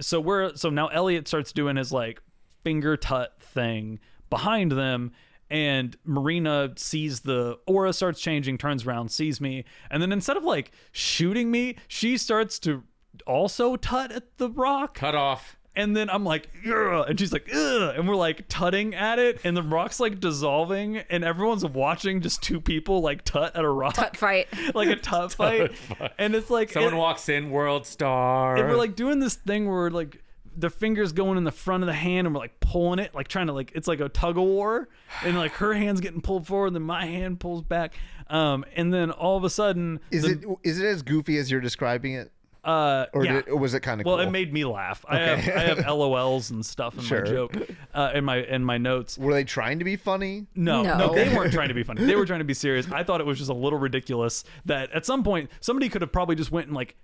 So now Elliot starts doing his like finger tut thing behind them. And Marina sees the aura starts changing, turns around, sees me, and then instead of like shooting me, she starts to also tut at the rock. Cut off. And then I'm like, ugh, and she's like, ugh, and we're like tutting at it, and the rock's like dissolving, and everyone's watching just 2 people like tut at a rock, Tut fight. like a tut fight, and it's like Someone walks in, world star. and we're like doing this thing where like the fingers going in the front of the hand and we're like pulling it, like trying to like, it's like a tug of war, and like her hand's getting pulled forward, then my hand pulls back, and then all of a sudden Is it as goofy as you're describing it? Or yeah. or was it kind of Well, cool? it made me laugh. I have LOLs and stuff in Sure. my joke, in my notes. Were they trying to be funny? No, No. they weren't trying to be funny. They were trying to be serious. I thought it was just a little ridiculous that at some point somebody could have probably just went and like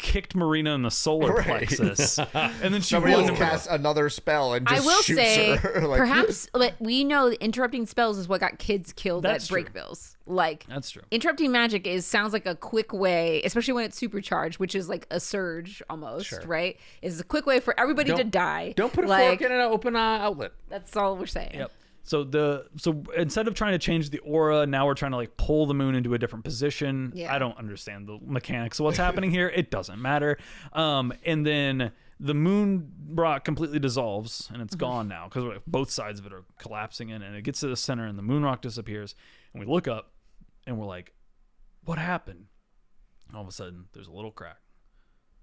kicked Marina in the solar plexus, and then she Somebody else won. casts another spell and I just will shoots say, her. Like, perhaps like, we know that interrupting spells is what got kids killed That's at true. break bills. Like That's true. interrupting magic sounds like a quick way, especially when it's supercharged, which is like a surge almost, right? Is a quick way for everybody to die. Don't put a like, fork in an open outlet. That's all we're saying. Yep. So instead of trying to change the aura, now we're trying to like pull the moon into a different position. Yeah. I don't understand the mechanics of what's happening here. It doesn't matter. And then the moon rock completely dissolves and it's gone now because both sides of it are collapsing in, and it gets to the center and the moon rock disappears. And we look up and we're like, what happened? And all of a sudden there's a little crack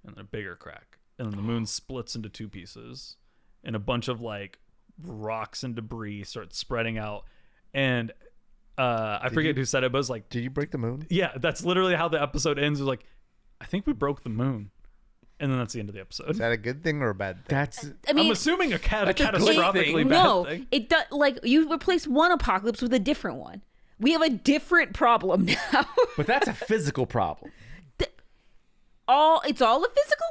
and then a bigger crack. And then the moon splits into two pieces and a bunch of like rocks and debris start spreading out. And I forget who said it, but it was like, did you break the moon? yeah, that's literally how the episode ends. It was like, I think we broke the moon. And then that's the end of the episode. Is that a good thing or a bad thing? That's I mean, I'm assuming a That's a good catastrophically thing. bad no, thing. it does. Like you replace one apocalypse with a different one. We have a different problem now. but that's a physical problem. It's all a physical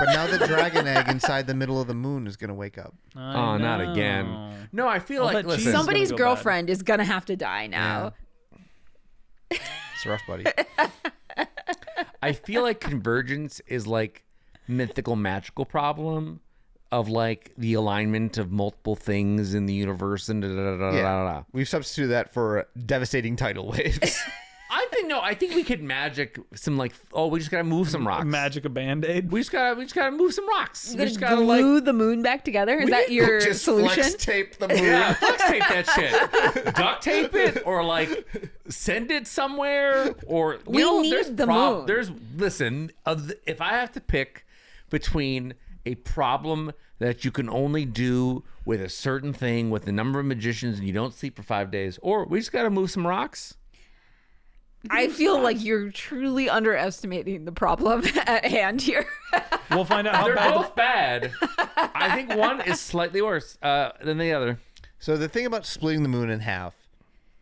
But problem. now the dragon egg inside the middle of the moon is going to wake up. Oh, not again. No, I feel All like that cheese listen. is Somebody's gonna go girlfriend is gonna have to die now. It's rough, buddy. I feel like convergence is like mythical magical problem of like the alignment of multiple things in the universe and da da da da da da. We've substituted that for devastating tidal waves. I think we could magic some like we just gotta move some rocks. Magic a Band-Aid. We just gotta move some rocks. You're We just gonna gotta glue like the moon back together. Is that your Just solution? flex tape the moon. yeah, flex tape that shit. Duct tape it or like send it somewhere or We need there's the moon. There's if I have to pick between a problem that you can only do with a certain thing with a number of magicians and you don't sleep for 5 days, or we just gotta move some rocks. I feel like you're truly underestimating the problem at hand here. We'll find out how They're bad. both bad. I think one is slightly worse than the other. So the thing about splitting the moon in half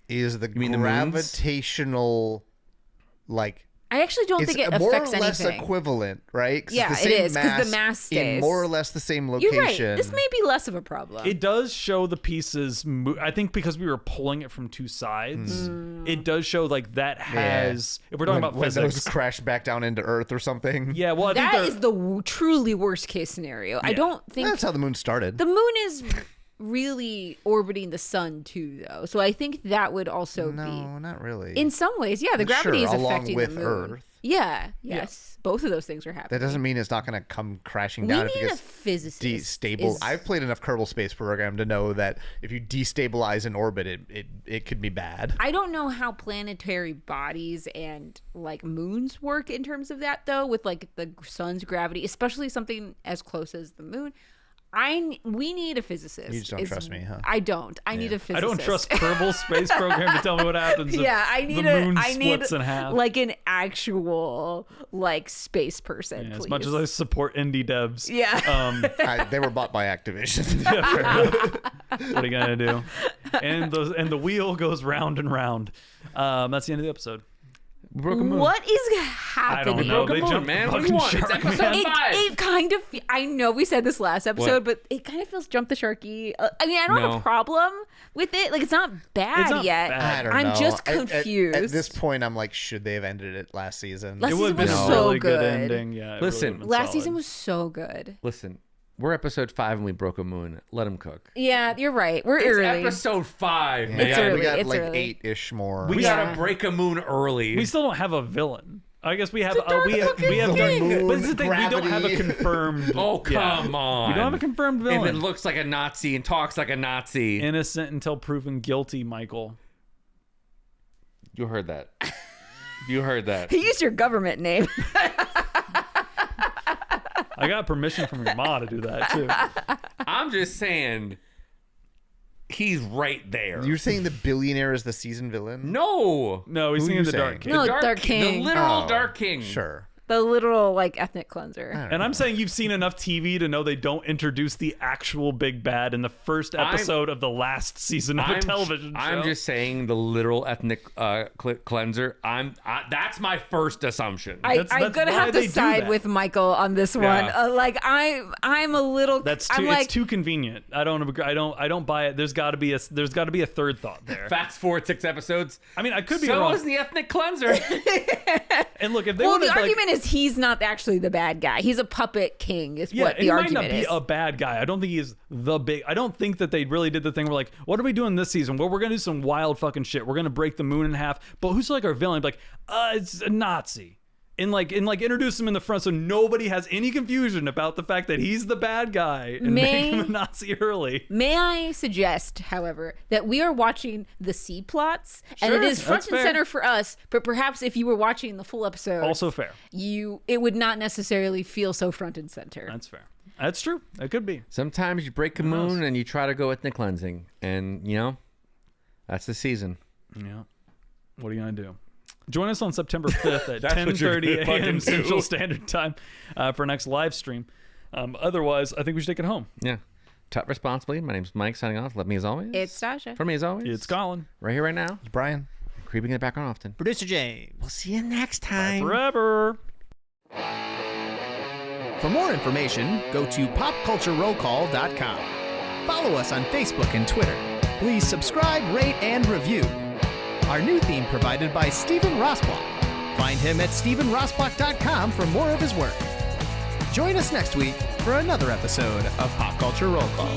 is the mean the moons? gravitational, like, I actually don't it's think it more or affects less anything. equivalent, right? 'Cause Yeah, it's the it same is, 'cause the mass in stays. more or less the same location. You're right. This may be less of a problem. It does show the pieces. I think because we were pulling it from two sides, it does show like that has. If we're talking about when those physics, crash back down into Earth or something. yeah. Well, I think That is the truly worst case scenario. I don't think That's how the moon started. the moon is really orbiting the sun too, though. So I think that would also no, be not really. in some ways. Yeah, the gravity Sure, is along affecting with the moon. Earth. Yeah. Yes. Both of those things are happening. That doesn't mean it's not going to come crashing We down if need it a gets physicist. stable. is- I've played enough Kerbal Space Program to know that if you destabilize an orbit, it could be bad. I don't know how planetary bodies and like moons work in terms of that though, with like the sun's gravity, especially something as close as the moon. We need a physicist. You just don't trust me, huh? I don't. I need a physicist. I don't trust Kerbal Space Program to tell me what happens. If Yeah, I need the moon I need splits in half. like an actual like space person. Yeah, please. as much as I support indie devs, Yeah. They were bought by Activision. yeah, fair enough. What are you gonna do? And the wheel goes round and round. That's the end of the episode. We broke a moon. What is I happening? don't know. broke a They moon, jumped man. the What do you fucking want? It's shark, episode man. 5. It kind of. I know we said this last episode, What? but it kind of feels jump the sharky. I mean, I don't have No. a problem with it. Like, it's not bad It's not yet. bad. I don't I'm know. just At- confused. At this point, I'm like, should they have ended it last season? Last It would have season been was a so really good good. ending. Yeah. it Listen, really would've been Last solid. season was so good. Listen, we're episode 5 and we broke a moon. Let him cook. Yeah, you're right. We're It's early. episode 5, man. It's early. We got It's like early. 8-ish more. We Yeah. gotta break a moon early. We still don't have a villain. I guess we have. dark We have thing. dark, but this is the thing. We don't have a Gravity. confirmed. Oh, yeah. come on. We don't have a confirmed If it villain. looks like a Nazi and talks like a Nazi. Innocent until proven guilty, Michael. You heard that. You heard that. He used your government name. I got permission from your ma to do that too. I'm just saying, he's right there. You're saying the billionaire is the season villain? No. No, he's Who singing you the saying? Dark King. No, The Dark King. The literal Oh, Dark King. Sure. the literal like ethnic cleanser. And I'm saying you've seen enough TV to know they don't introduce the actual big bad in the first episode of the last season of a television show. I'm just saying the literal ethnic cleanser. That's my first assumption. I'm That's gonna why have they to do side that. with Michael on this one. Like I'm a little. That's I'm too. like, It's too convenient. I don't agree. I don't buy it. There's got to be a third thought there. Fast forward 6 episodes. I mean, I could be So wrong. was the ethnic cleanser. And look, if they well, wanted the like, argument is he's not actually the bad guy. He's a puppet king. Is yeah, what he the might argument not be is. a bad guy. I don't think he's the big. I don't think that they really did the thing where like, what are we doing this season? Well, we're gonna do some wild fucking shit. We're gonna break the moon in half. But who's like our villain? Like, it's a Nazi. And introduce him in the front so nobody has any confusion about the fact that he's the bad guy and make him a Nazi early. May I suggest, however, that we are watching the C plots, and it Sure, is front that's and fair. center for us. But perhaps if you were watching the full episode, Also fair. it would not necessarily feel so front and center. That's fair. That's true. It could be. Sometimes you break the moon and you try to go ethnic cleansing. And, that's the season. Yeah. What are you gonna do? Join us on September 5th at That's what you're 10:30 gonna fucking a.m. do. Central Standard Time for our next live stream. Otherwise, I think we should take it home. Yeah. Tut responsibly. My name's Mike, signing off. Let me as always. It's Sasha. For me as always. It's Colin. Right here, right now. Brian. Creeping in the background often. Producer James. We'll see you next time. Forever. For more information, go to popculturerollcall.com. Follow us on Facebook and Twitter. Please subscribe, rate, and review. Our new theme provided by Stephen Rossbach. Find him at StephenRossbach.com for more of his work. Join us next week for another episode of Pop Culture Roll Call.